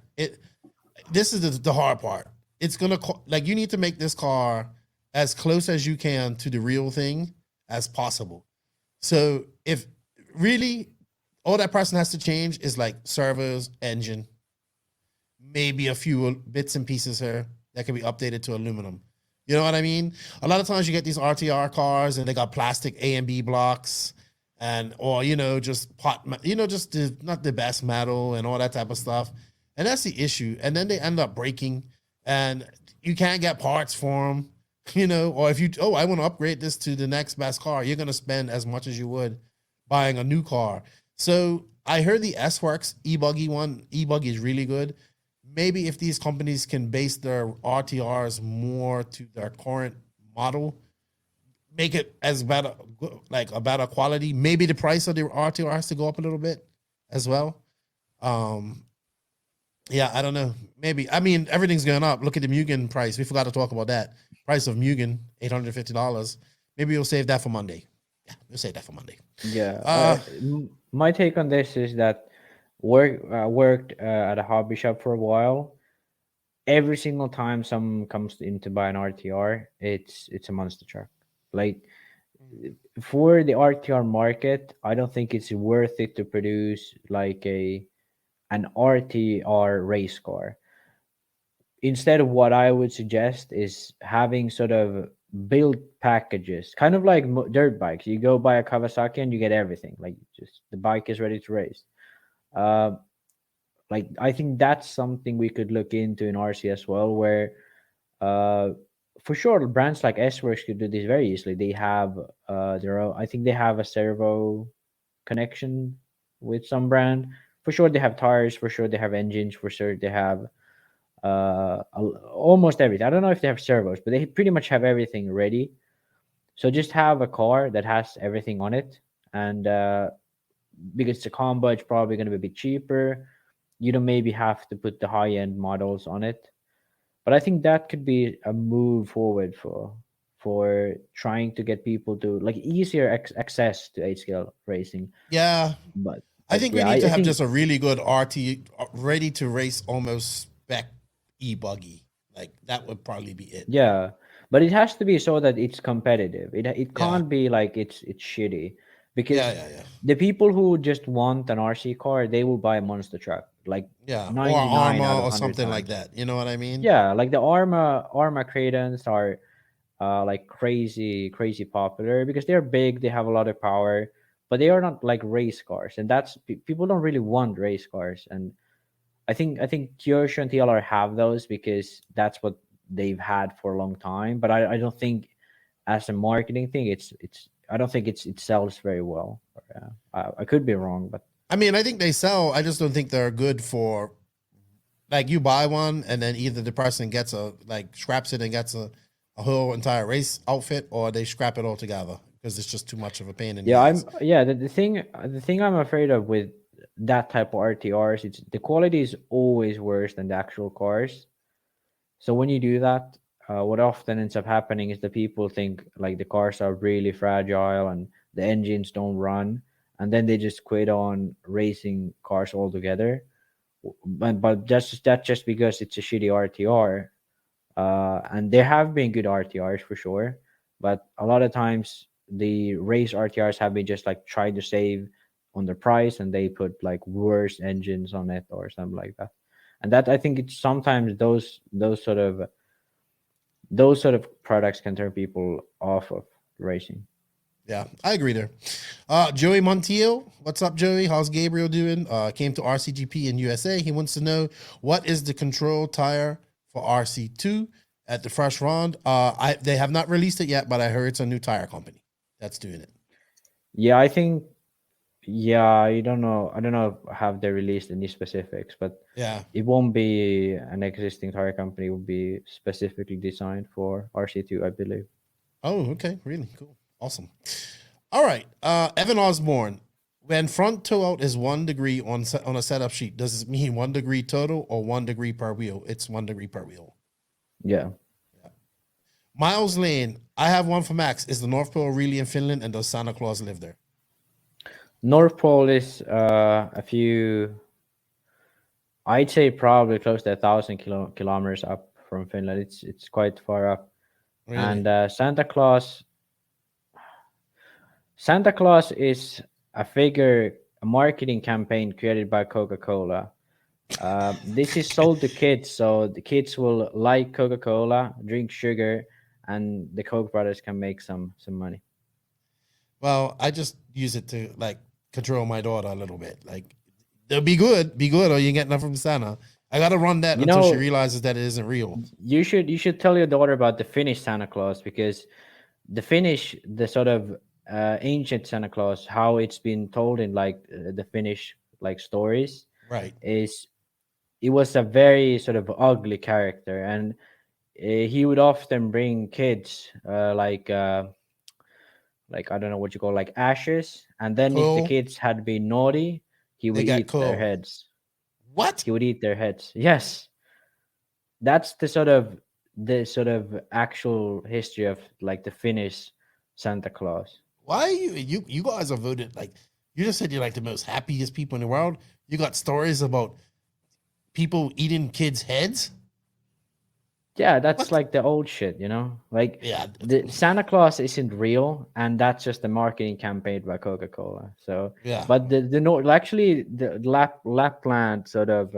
this is the hard part. It's going to, like, you need to make this car as close as you can to the real thing as possible. So if really all that person has to change is like servos, engine, maybe a few bits and pieces here that can be updated to aluminum. You know what I mean? A lot of times you get these RTR cars and they got plastic A and B blocks, and or just just not the best metal and all that type of stuff, and that's the issue. And then they end up breaking, and you can't get parts for them. Or if I want to upgrade this to the next best car, you're gonna spend as much as you would buying a new car. So I heard the S-Works e-buggy is really good. Maybe if these companies can base their RTRs more to their current model, make it as better, like a better quality. Maybe the price of the RTR has to go up a little bit as well. Yeah, I don't know. Maybe. I mean, everything's going up. Look at the Mugen price. We forgot to talk about that. Price of Mugen, $850. Maybe we'll save that for Monday. Yeah, we'll save that for Monday. Yeah. My take on this is that worked at a hobby shop for a while. Every single time someone comes in to buy an RTR, it's a monster truck. Like for the RTR market, I don't think it's worth it to produce like an RTR race car. Instead of what I would suggest is having sort of build packages, kind of like dirt bikes. You go buy a Kawasaki and you get everything. Like just the bike is ready to race. Like I think that's something we could look into in RC as well, where for sure brands like S-Works could do this very easily. They have their own, I think they have a servo connection with some brand. For sure they have tires, for sure they have engines, for sure they have almost everything. I don't know if they have servos, but they pretty much have everything ready. So just have a car that has everything on it, and because the combo is probably going to be a bit cheaper, you don't maybe have to put the high-end models on it. But I think that could be a move forward for trying to get people to like easier access to 8-scale racing. Yeah, but I think we need to have just a really good RT ready to race almost spec e-buggy. Like that would probably be it. Yeah, but it has to be so that it's competitive. It can't be like it's shitty, because the people who just want an RC car, they will buy a monster truck, like or Arma or something like that. You know what I mean? Yeah, like the Arma Cradons are like crazy popular because they're big, they have a lot of power, but they are not like race cars, and that's people don't really want race cars. And I think Kyosho and TLR have those because that's what they've had for a long time. But I don't think as a marketing thing, I don't think it sells very well. I could be wrong, but I mean, I think they sell. I just don't think they're good for, like, you buy one and then either the person gets scraps it and gets a whole entire race outfit, or they scrap it all together because it's just too much of a pain in the ass. The thing I'm afraid of with that type of RTRs, it's the quality is always worse than the actual cars. So when you do that, what often ends up happening is the people think like the cars are really fragile and the engines don't run, and then they just quit on racing cars altogether. But that's just because it's a shitty RTR. And there have been good RTRs for sure, but a lot of times the race RTRs have been just like trying to save on the price, and they put like worse engines on it or something like that. And that, I think, it's sometimes those sort of products can turn people off of racing. Yeah, I agree there. Joey Montiel, what's up, Joey? How's Gabriel doing? Came to RCGP in USA. He wants to know, what is the control tire for RC2 at the first round? They have not released it yet, but I heard it's a new tire company that's doing it. Yeah, I think. Yeah, I don't know. Have they released any specifics, but yeah, it won't be an existing tire company. It will be specifically designed for RC2, I believe. Oh, okay, really cool, awesome. All right, Evan Osborne. When front toe out is 1 degree on a setup sheet, does it mean 1 degree total or 1 degree per wheel? It's 1 degree per wheel. Yeah. Miles Lane, I have one for Max. Is the North Pole really in Finland, and does Santa Claus live there? North Pole is a few, I'd say probably close to 1,000 kilometers up from Finland. It's quite far up. Really? And Santa Claus is a marketing campaign created by Coca-Cola. This is sold to kids, so the kids will like Coca-Cola, drink sugar, and the Koch brothers can make some money. Well, I just use it to like control my daughter a little bit. Like, they'll be good, or you get nothing from Santa. I gotta run that until she realizes that it isn't real. You should tell your daughter about the Finnish Santa Claus, because the Finnish, the sort of ancient Santa Claus, how it's been told in like the Finnish like stories, right? It was a very sort of ugly character, and he would often bring kids like I don't know what you call, like ashes, and then if the kids had been naughty, he would eat their heads. What? He would eat their heads. Yes, that's the sort of actual history of like the Finnish Santa Claus. Why you guys are voted, like, you just said you're like the most happiest people in the world. You got stories about people eating kids' heads? Yeah, that's like the old shit, you know? Like, yeah, the Santa Claus isn't real, and that's just a marketing campaign by Coca-Cola. So, yeah. But the North, actually, the Lapland sort of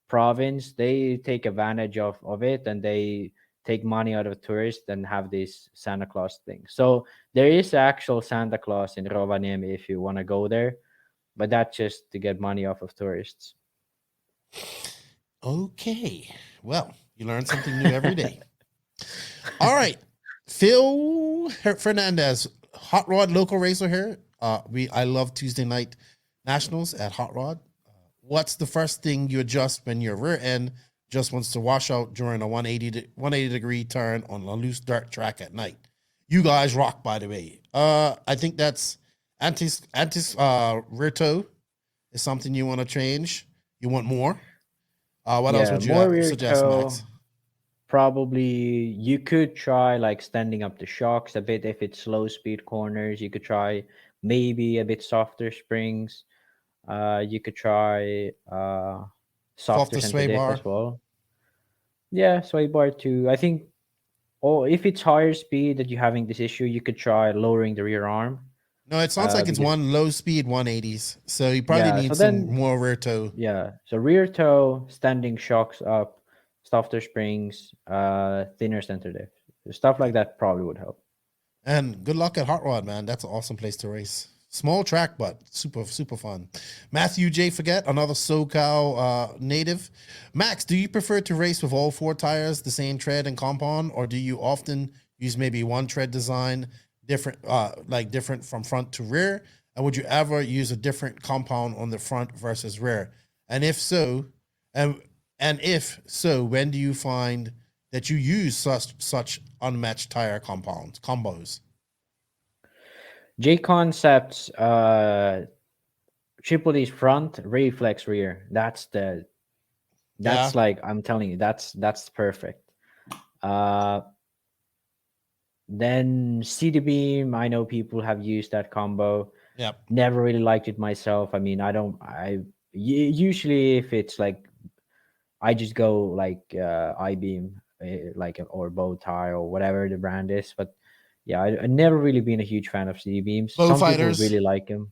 province, they take advantage of it, and they take money out of tourists and have this Santa Claus thing. So there is actual Santa Claus in Rovaniemi if you want to go there, but that's just to get money off of tourists. Okay, well, you learn something new every day. All right, Phil Fernandez, Hot Rod local racer here. I love Tuesday night nationals at Hot Rod. What's the first thing you adjust when your rear end just wants to wash out during a 180 degree turn on a loose dirt track at night? You guys rock, by the way. I think that's anti rear toe is something you want to change. You want more? What else would you suggest, Max? Probably you could try like standing up the shocks a bit if it's slow speed corners. You could try maybe a bit softer springs. You could try softer center diff as well. Yeah, sway bar too. I think, or if it's higher speed that you're having this issue, you could try lowering the rear arm. No, it sounds like it's one low speed 180s. So you probably need some more rear toe. Yeah. So rear toe, standing shocks up, softer springs, thinner center diff. Stuff like that probably would help. And good luck at Hot Rod, man. That's an awesome place to race. Small track, but super, super fun. Matthew J. Forget, another SoCal native. Max, do you prefer to race with all 4 tires, the same tread and compound, or do you often use maybe one tread design, different from front to rear? And would you ever use a different compound on the front versus rear? And if so, when do you find that you use such unmatched tire combos? J Concepts, Triple D's front, reflex rear. That's like, I'm telling you, that's perfect. Then CD Beam, I know people have used that combo. Yep. Never really liked it myself. I mean, usually if it's like, I just go like I-beam, like, or bow tie or whatever the brand is. But yeah, I never really been a huge fan of CD beams. Bow Some fighters. people really like them.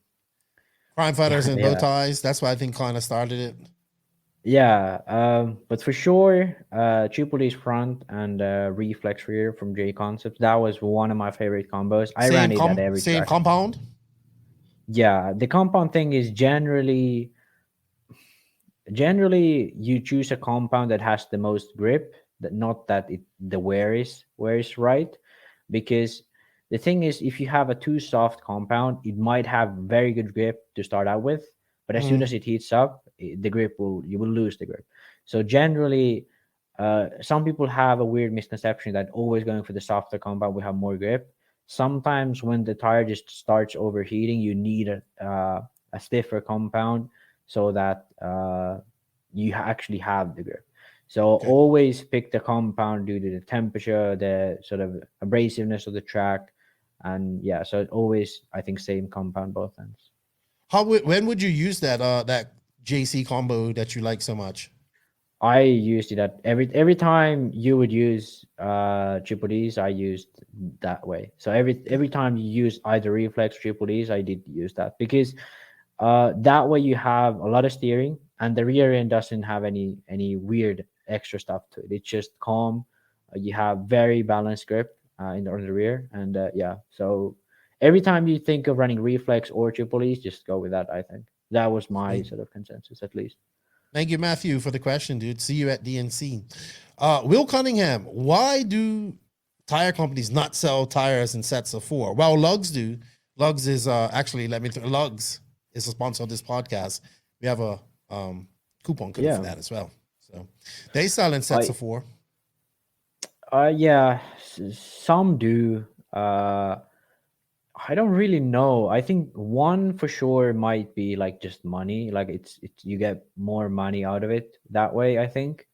Crime fighters and bow Yeah. ties. That's why I think kind of started it. Yeah, but for sure, Triple D's front and reflex rear from J Concepts. That was one of my favorite combos. I ran it at every same track. compound. Yeah, the compound thing is generally you choose a compound that has the most grip. That not that the wear is right, because the thing is, if you have a too soft compound, it might have very good grip to start out with, but as soon as it heats up, the grip you will lose the grip. So generally, some people have a weird misconception that always going for the softer compound will have more grip. Sometimes when the tire just starts overheating, you need a stiffer compound so that you actually have the grip. So always pick the compound due to the temperature, the sort of abrasiveness of the track, and yeah. So always, I think, same compound both ends. When would you use that that JC combo that you like so much? I used it at every time you would use triple D's, I used that way. So every time you use either reflex triple D's, I did use that, because that way you have a lot of steering and the rear end doesn't have any weird extra stuff to it. It's just calm. You have very balanced grip on the rear, and yeah. So every time you think of running reflex or triple E's, just go with that. I think that was my sort of consensus, at least. Thank you, Matthew, for the question, dude. See you at DNC. Will Cunningham, why do tire companies not sell tires in sets of 4? Well, Lugs do. Lugs is actually, Lugs is a sponsor of this podcast. We have a coupon code for that as well. So they sell in sets of 4. Yeah, some do. I don't really know. I think one for sure might be like just money. Like it's you get more money out of it that way, I think.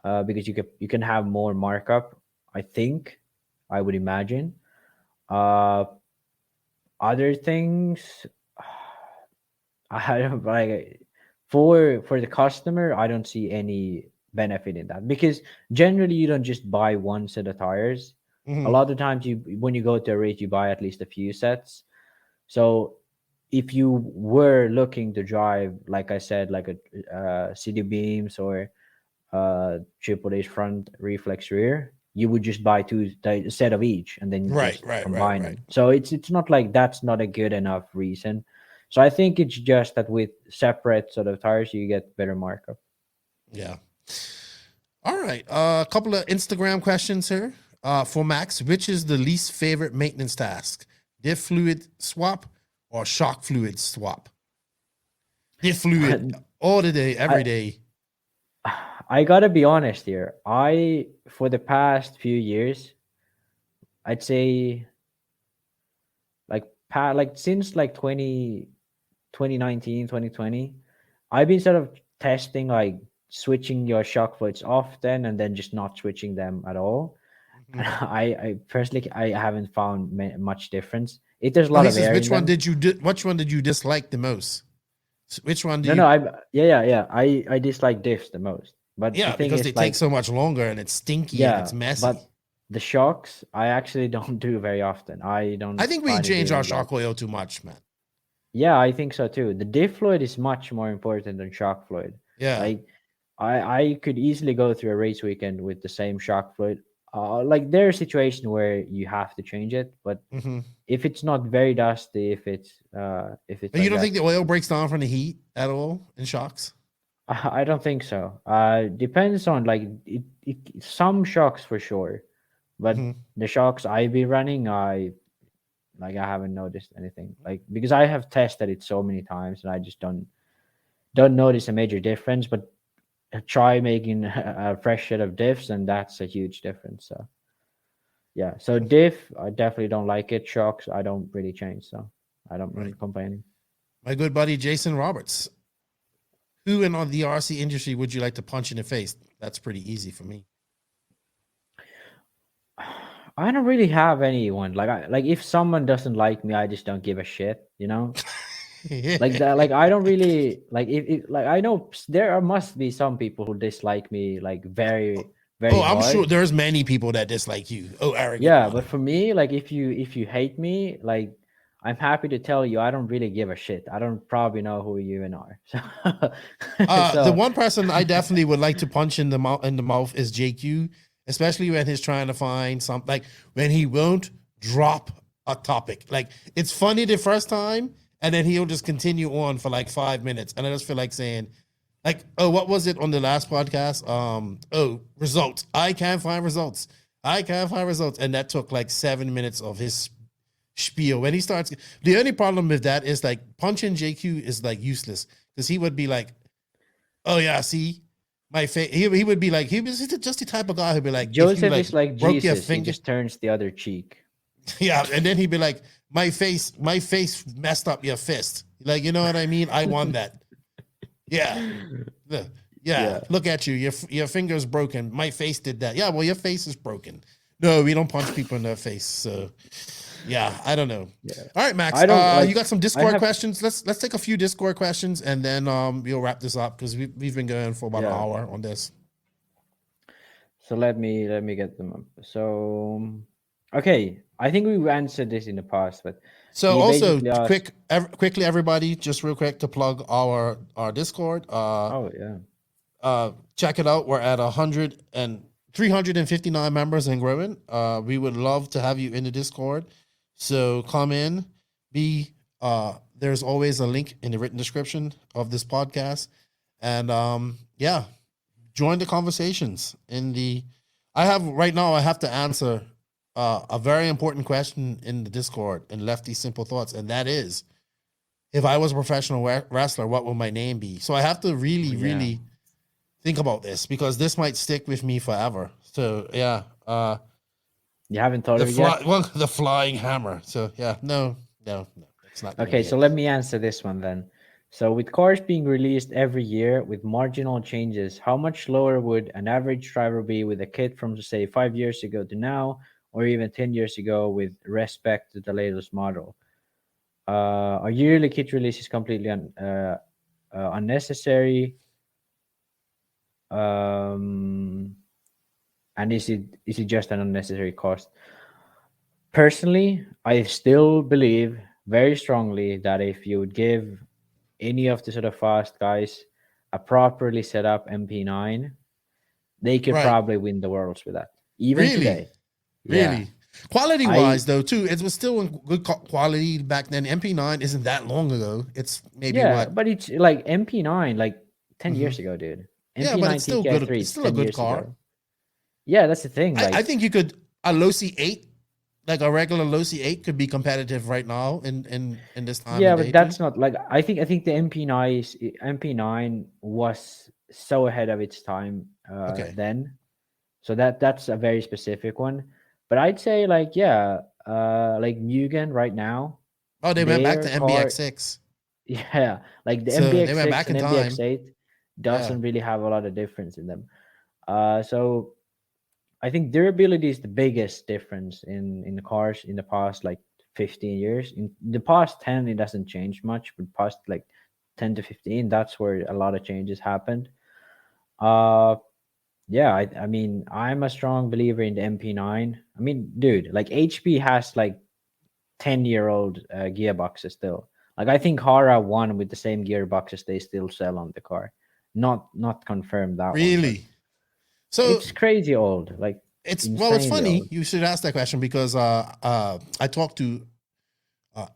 Because you can have more markup, I think. I would imagine. Other things, I don't like for the customer, I don't see any benefit in that, because generally you don't just buy one set of tires. A lot of times when you go to a race, you buy at least a few sets. So if you were looking to drive, like I said, like a CD beams or triple H front reflex rear, you would just buy a set of each and then combine them. So it's not like that's not a good enough reason. So I think it's just that with separate sort of tires, you get better markup. Yeah. All right. A couple of Instagram questions here. For Max, which is the least favorite maintenance task? Diff fluid swap or shock fluid swap? Diff fluid all the day, every day. I gotta be honest here. For the past few years, I'd say like since like 2019, 2020, I've been sort of testing like switching your shock fluids often and then just not switching them at all. I personally haven't found much difference. There's a lot of air. Which one did you dislike the most? Which one? I dislike diffs the most. But yeah, because they take so much longer and it's stinky and it's messy. But the shocks, I actually don't do very often. I think we change our shock oil too much, man. Yeah, I think so too. The diff fluid is much more important than shock fluid. Yeah, like I could easily go through a race weekend with the same shock fluid. Like there are situations where you have to change it, but if it's not very dusty, if it's but you don't think the oil breaks down from the heat at all in shocks? I don't think so. Depends on like some shocks for sure, but the shocks I've been running, I haven't noticed anything, like because I have tested it so many times and I just don't notice a major difference. But try making a fresh set of diffs and that's a huge difference. So yeah, so diff, I definitely don't like it. Shocks, I don't really change, so I don't really complain. My good buddy Jason Roberts, who in the RC industry would you like to punch in the face? That's pretty easy for me. I don't really have anyone. Like if someone doesn't like me, I just don't give a shit, you know. Like that, like I don't really like if like I know there must be some people who dislike me like very very I'm hard. sure there's many people that dislike you. Oh, arrogant. Yeah, but for me, like if you hate me, like I'm happy to tell you I don't really give a shit. I don't probably know who you even are. So, The one person I definitely would like to punch in the mouth is JQ, especially when he's trying to find something, like when he won't drop a topic. Like it's funny the first time, and then he'll just continue on for like 5 minutes, and I just feel like saying, like, oh, what was it on the last podcast? Results. I can't find results. And that took like 7 minutes of his spiel. When he starts, the only problem with that is like punching JQ is like useless, because he would be like, oh yeah, see my face. He would be like, he was just the type of guy who'd be like, Joseph like, is like broke your Jesus. He finger. just turns the other cheek. Yeah, and then he'd be like, my face messed up your fist. Like, you know what I mean? I won that. Yeah. Look at you. Your finger's broken. My face did that. Yeah, well, your face is broken. No, we don't punch people in their face. So, yeah, I don't know. Yeah. All right, Max. You got some Discord questions? Let's take a few Discord questions, and then we'll wrap this up, because we've been going for about an hour on this. So let me get them up. So, okay, I think we answered this in the past, but so also quickly, everybody, just real quick to plug our Discord. Check it out. We're at 359 members and growing. We would love to have you in the Discord. So come in. There's always a link in the written description of this podcast, and join the conversations. I have to answer a very important question in the Discord in Lefty Simple Thoughts, and that is, if I was a professional wrestler, what would my name be? So I have to really think about this, because this might stick with me forever. So you haven't thought of it yet? Well, the flying hammer. So no, it's not. Okay, so let me answer this one then. So with cars being released every year with marginal changes, how much lower would an average driver be with a kit from, say, 5 years ago to now, or even 10 years ago, with respect to the latest model? Are yearly kit releases completely unnecessary? And is it just an unnecessary cost? Personally, I still believe very strongly that if you would give any of the sort of fast guys a properly set up MP9, they could probably win the worlds with that. Even today. Really? Quality wise, though, too, it was still in good quality back then. MP9 isn't that long ago. It's maybe but it's like MP9, like 10 years ago, dude. MP9 but it's still good. It's still a good car. Ago. Yeah, that's the thing. Like, I think you could, a Losi 8, like a regular Losi 8 could be competitive right now in this time. Yeah, but that's not like, I think the MP9 was so ahead of its time then. So that's a very specific one. But I'd say like Mugen right now. Oh, they went back to MBX6. Yeah, like the MBX6 and MBX8 doesn't really have a lot of difference in them. So I think durability is the biggest difference in the cars in the past like 15 years. In the past 10, it doesn't change much, but past like 10 to 15, that's where a lot of changes happened. I mean, I'm a strong believer in the MP9. I mean, dude, like HP has like 10-year-old gearboxes still. Like I think Hara won with the same gearboxes they still sell on the car. Not confirmed that really. So it's crazy old. Like it's funny. Old. You should ask that question, because I talked to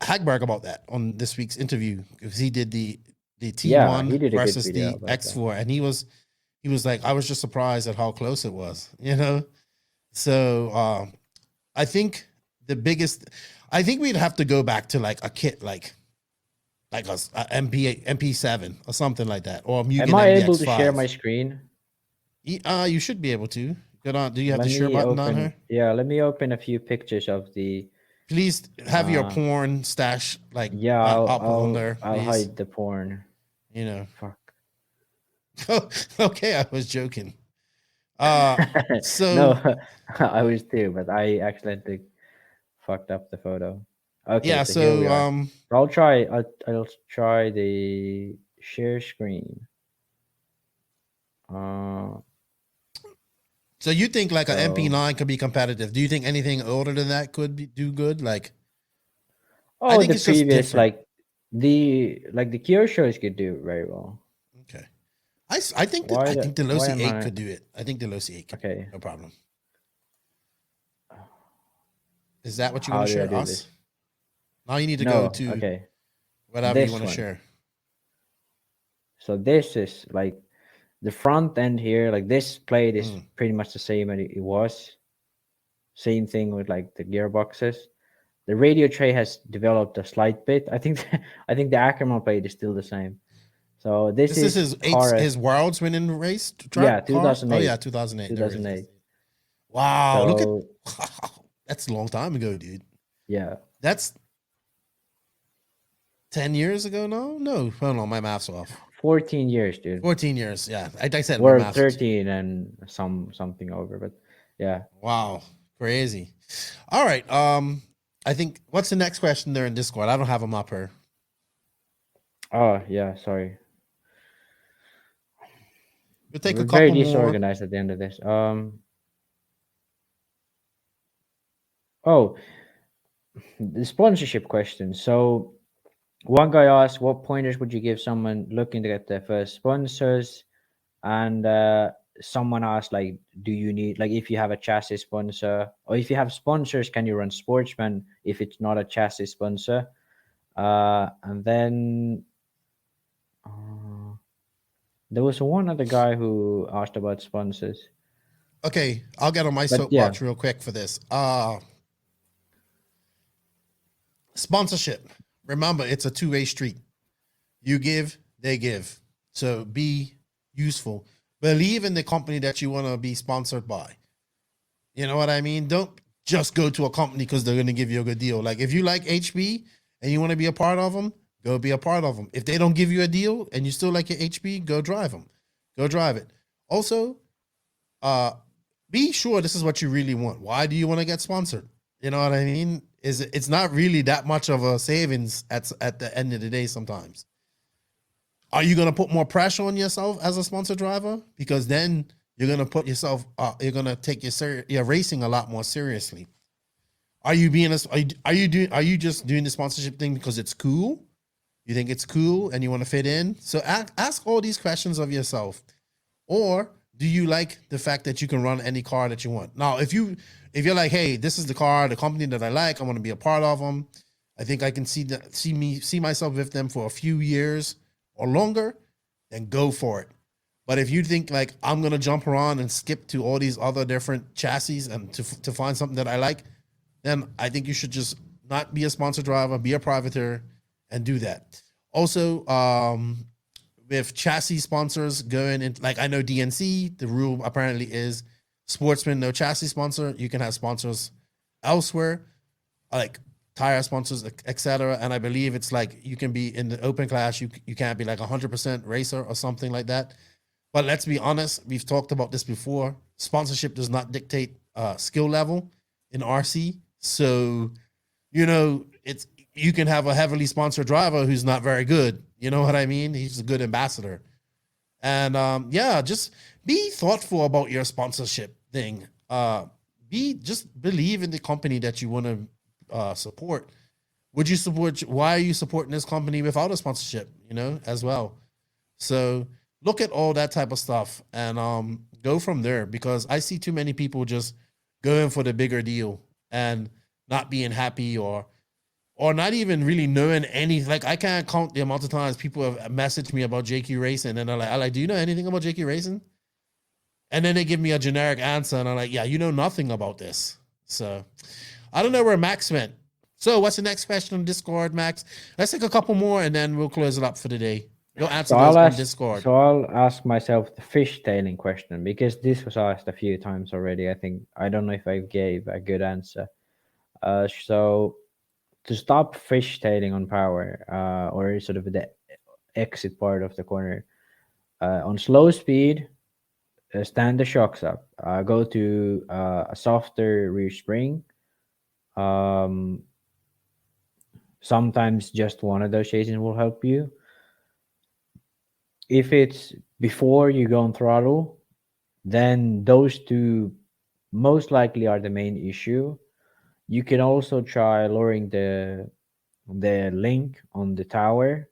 Hagberg about that on this week's interview, because he did the T1 versus the X4, and he was like, I was just surprised at how close it was, you know? So I think we'd have to go back to like a kit like a MP7 or something like that, or Mugen. Am I able MBX5. to share my screen? You should be able to. Good on. Do you have the share button on here? Yeah, let me open a few pictures of the. Please have your porn stash like I'll on there. I'll hide the porn. You know. Fuck. Okay, I was joking. So no, I was too, but I accidentally fucked up the photo. Okay. Yeah. So I'll try the share screen. So So you think like an MP9 could be competitive? Do you think anything older than that do good? Like, I think the it's just previous different. the Cure shows could do very well. Okay. I think that the Losi 8 could do it. I think the Losi 8 could. Okay. No problem. Is that what you want to share us? This? Now you need to go to whatever you want to share. So this is like the front end here. Like this plate is pretty much the same as it was. Same thing with like the gearboxes. The radio tray has developed a slight bit. I think the Ackerman plate is still the same. So this is his world's winning race track? Yeah, 2008. Oh yeah, 2008. 2008. Wow, look at that's a long time ago, dude. Yeah. That's 10 years ago now? No, hold on, my math's off. 14 years, dude. 14 years, yeah. I said we're 13 and something over, but yeah. Wow, crazy. All right, I think what's the next question there in Discord? I don't have them up here. Oh yeah, sorry. We'll take a couple very more. disorganized at the end of this. Oh, the sponsorship question. So one guy asked, what pointers would you give someone looking to get their first sponsors? And someone asked, like, do you need, like, if you have a chassis sponsor, or if you have sponsors, can you run Sportsman if it's not a chassis sponsor? And then there was one other guy who asked about sponsors. Okay, I'll get on my soapbox real quick for this. Sponsorship. Remember, it's a two-way street. You give, they give. So be useful. Believe in the company that you want to be sponsored by. You know what I mean? Don't just go to a company because they're going to give you a good deal. Like if you like HB and you want to be a part of them, go be a part of them. If they don't give you a deal and you still like your HB, go drive them. Go drive it. Also, be sure this is what you really want. Why do you want to get sponsored? You know what I mean? It's not really that much of a savings at the end of the day sometimes. Are you going to put more pressure on yourself as a sponsor driver? Because then you're going to put yourself, you're going to take your racing a lot more seriously. Are you just doing the sponsorship thing because it's cool? You think it's cool and you want to fit in? So ask all these questions of yourself. Or do you like the fact that you can run any car that you want? Now, if you're like, hey, this is the car, the company that I like, I want to be a part of them. I think I can see myself with them for a few years or longer, then go for it. But if you think like I'm gonna jump around and skip to all these other different chassis and to find something that I like, then I think you should just not be a sponsor driver, be a privateer, and do that. Also, with chassis sponsors going in, like I know DNC, the rule apparently is Sportsman, no chassis sponsor. You can have sponsors elsewhere, like tire sponsors, etc. And I believe it's like you can be in the open class, you can't be like 100% racer or something like that. But let's be honest, we've talked about this before. Sponsorship does not dictate skill level in RC. So, you can have a heavily sponsored driver who's not very good. You know what I mean? He's a good ambassador. And just be thoughtful about your sponsorship thing. Just believe in the company that you want to support. Would you support? Why are you supporting this company without a sponsorship? As well. So look at all that type of stuff and go from there, because I see too many people just going for the bigger deal and not being happy or not even really knowing anything. Like I can't count the amount of times people have messaged me about JQ Racing and they're like, do you know anything about JQ Racing? And then they give me a generic answer and I'm like, yeah, you know nothing about this. So I don't know where Max went. So what's the next question on Discord, Max? Let's take a couple more and then we'll close it up for the day. You'll answer those on Discord. So I'll ask myself the fishtailing question, because this was asked a few times already. I don't know if I gave a good answer. So to stop fishtailing on power, or sort of the exit part of the corner, on slow speed, stand the shocks up. Go to a softer rear spring. Sometimes just one of those chasing will help you. If it's before you go on throttle, then those two most likely are the main issue. You can also try lowering the link on the tower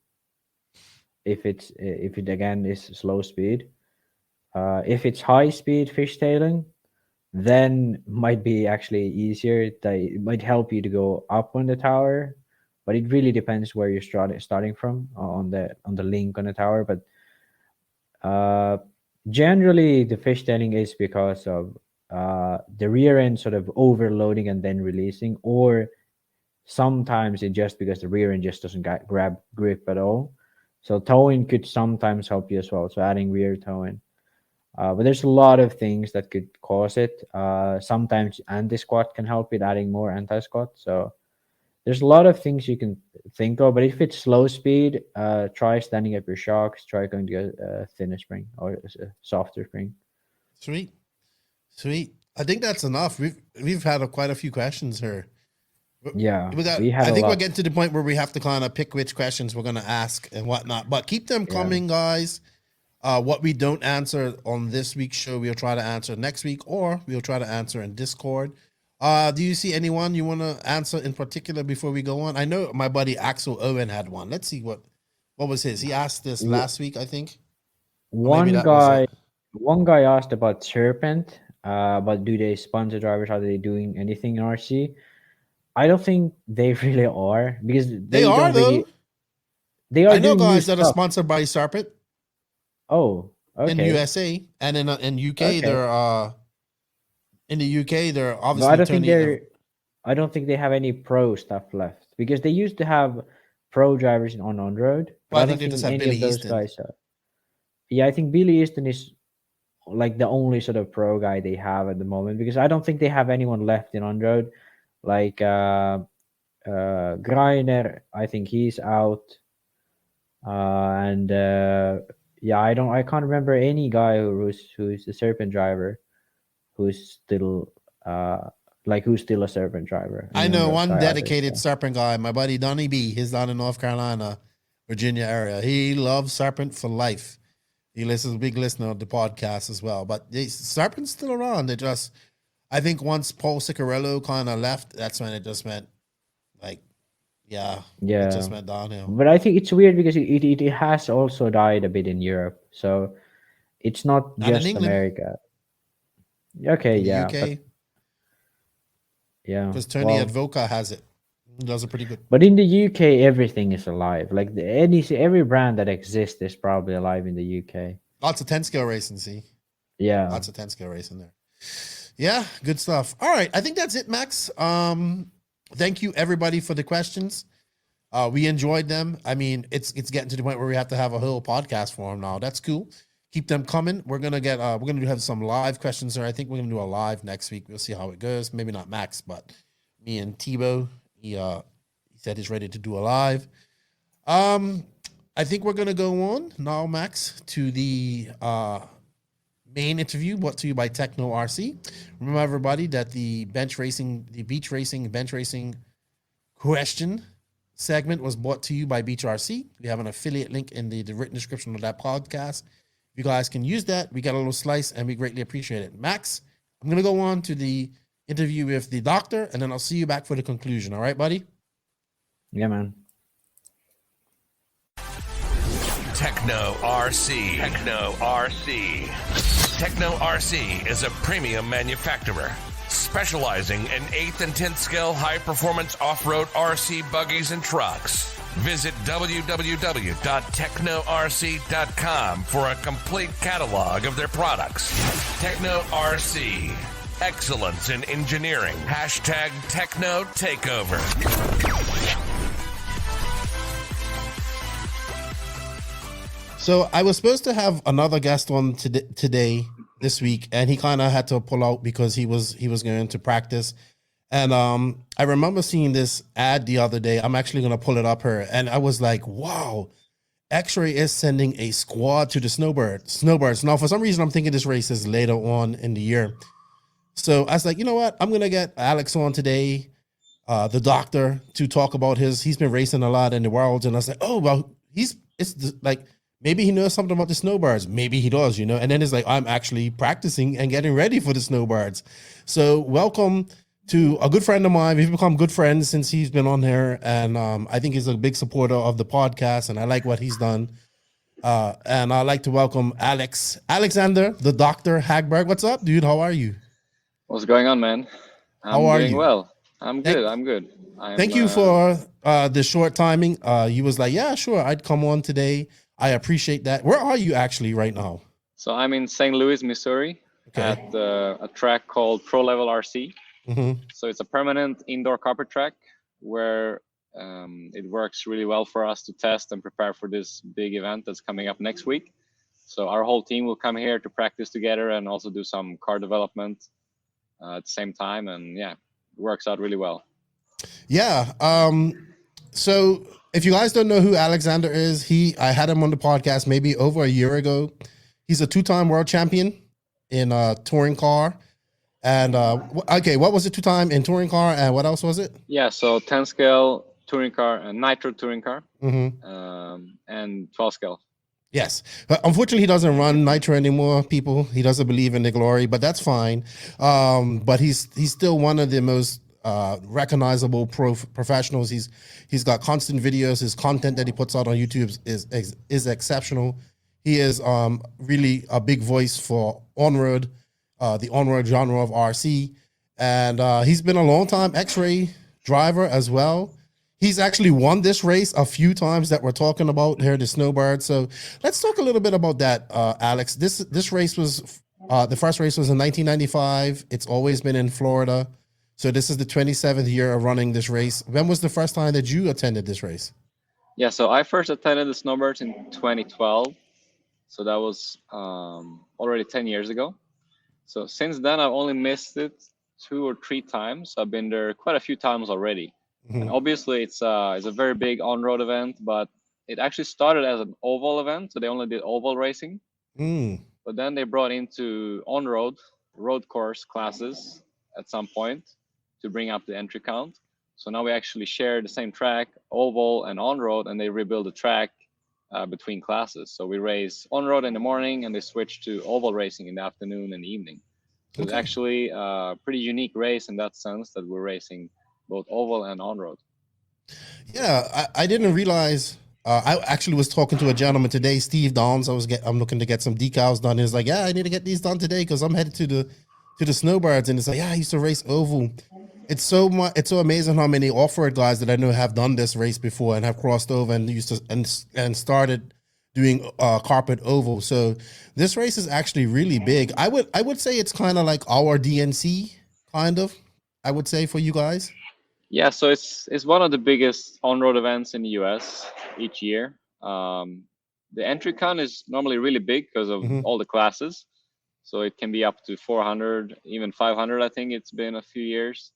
if it again is slow speed. If it's high speed fishtailing, then might be actually easier. It might help you to go up on the tower, but it really depends where you're starting from on the link on the tower. But generally, the fishtailing is because of the rear end sort of overloading and then releasing, or sometimes it's just because the rear end just doesn't grab grip at all. So towing could sometimes help you as well. So adding rear towing. But there's a lot of things that could cause it. Sometimes anti-squat can help with adding more anti-squat. So there's a lot of things you can think of. But if it's slow speed, try standing up your shocks. Try going to a thinner spring or a softer spring. Sweet. I think that's enough. We've had quite a few questions here. Yeah, I think we're getting to the point where we have to kind of pick which questions we're going to ask and whatnot. But keep them coming, guys. What we don't answer on this week's show, we'll try to answer next week, or we'll try to answer in Discord. Do you see anyone you want to answer in particular before we go on? I know my buddy Axel Owen had one. Let's see what was his. He asked this last week, I think. One guy asked about Serpent. But do they sponsor drivers? Are they doing anything in RC? I don't think they really are, because they are though. They are. I know guys that are sponsored by Serpent. Oh, okay. In USA and in UK, okay. They're in the UK. They're obviously. No, I don't think they have any pro stuff left, because they used to have pro drivers on road. Well, I think they just have Billy Easton. Guys I think Billy Easton is like the only sort of pro guy they have at the moment, because I don't think they have anyone left in on road. Like Greiner, I think he's out. I can't remember any guy who's a Serpent driver who's still a Serpent driver. I know one dedicated Serpent guy, my buddy Donnie B. He's down in North Carolina, Virginia area. He loves Serpent for life. He listens, big listener of the podcast as well. But Serpent's still around. They just, I think once Paul Ciccarello kind of left, that's when it just went like, it just went downhill. But I think it's weird because it has also died a bit in Europe. So it's not just America. Okay, UK. But, because Tony Advoca has it. He does it pretty good. But in the UK, everything is alive. Like every brand that exists is probably alive in the UK. Lots of 10-scale racing, see? Yeah. Lots of 10-scale racing there. Yeah, good stuff. All right, I think that's it, Max. Thank you, everybody, for the questions. We enjoyed them. I mean, it's getting to the point where we have to have a whole podcast for them now. That's cool. Keep them coming. We're gonna have some live questions there. I think we're gonna do a live next week. We'll see how it goes. Maybe not Max, but me and Thibaut. He said he's ready to do a live. I think we're gonna go on now, Max, to the main interview brought to you by Techno RC. Remember, everybody, that the beach racing question segment was brought to you by Beach RC. We have an affiliate link in the written description of that podcast. You guys can use that. We got a little slice, and we greatly appreciate it. Max, I'm going to go on to the interview with the doctor, and then I'll see you back for the conclusion. All right, buddy? Yeah, man. Techno RC. Techno RC. Techno RC is a premium manufacturer specializing in 8th and 10th scale high-performance off-road RC buggies and trucks. Visit www.technorc.com for a complete catalog of their products. Techno RC. Excellence in engineering. Hashtag Techno Takeover. So I was supposed to have another guest on today, this week, and he kind of had to pull out because he was going to practice. And I remember seeing this ad the other day. I'm actually going to pull it up here. And I was like, wow, XRAY is sending a squad to the Snowbirds. Now, for some reason, I'm thinking this race is later on in the year. So I was like, you know what? I'm going to get Alex on today, the doctor, to talk about he's been racing a lot in the world. And I was like, oh, well, Maybe he knows something about the Snowbirds. Maybe he does, you know. And then it's like, I'm actually practicing and getting ready for the Snowbirds. So welcome to a good friend of mine. We've become good friends since he's been on here. And I think he's a big supporter of the podcast. And I like what he's done. And I'd like to welcome Alexander, the Dr. Hagberg. What's up, dude? How are you? What's going on, man? How are you? Well, I'm good. Thank you for the short timing. You was like, yeah, sure, I'd come on today. I appreciate that. Where are you actually right now? So I'm in St. Louis, Missouri, at a track called Pro Level RC. Mm-hmm. So it's a permanent indoor carpet track where it works really well for us to test and prepare for this big event that's coming up next week. So our whole team will come here to practice together and also do some car development at the same time. And yeah, it works out really well. Yeah. So if you guys don't know who Alexander is, I had him on the podcast maybe over a year ago. He's a 2-time world champion in touring car. And okay, what was it 2-time in touring car, and what else was it? Yeah, so 10 scale touring car and nitro touring car, mm-hmm. And 12 scale. Yes, but unfortunately he doesn't run nitro anymore, people. He doesn't believe in the glory, but that's fine. But he's still one of the most recognizable professionals. He's got constant videos. His content that he puts out on YouTube is exceptional. He is really a big voice for on-road, the on-road genre of RC. And he's been a long time XRAY driver as well. He's actually won this race a few times that we're talking about here, the Snowbirds. So let's talk a little bit about that, Alex. This race was, the first race was in 1995. It's always been in Florida. So this is the 27th year of running this race. When was the first time that you attended this race? Yeah, so I first attended the Snowbirds in 2012. So that was already 10 years ago. So since then, I've only missed it 2 or 3 times. I've been there quite a few times already. Mm-hmm. And obviously, it's a very big on-road event, but it actually started as an oval event. So they only did oval racing. But then they brought into on-road, road course classes at some point to bring up the entry count. So now we actually share the same track, oval and on-road, and they rebuild the track between classes. So we race on-road in the morning and they switch to oval racing in the afternoon and evening. So It's actually a pretty unique race in that sense that we're racing both oval and on-road. Yeah, I didn't realize. I actually was talking to a gentleman today, Steve Downs. I'm looking to get some decals done. He's like, yeah, I need to get these done today because I'm headed to the Snowbirds. And it's like, yeah, I used to race oval. It's so amazing how many off-road guys that I know have done this race before and have crossed over and used to and started doing carpet oval. So this race is actually really big. I would say it's kind of like our DNC, kind of. I would say for you guys. Yeah, so it's one of the biggest on-road events in the US each year. The entry count is normally really big because of all the classes. So it can be up to 400, even 500. I think it's been a few years.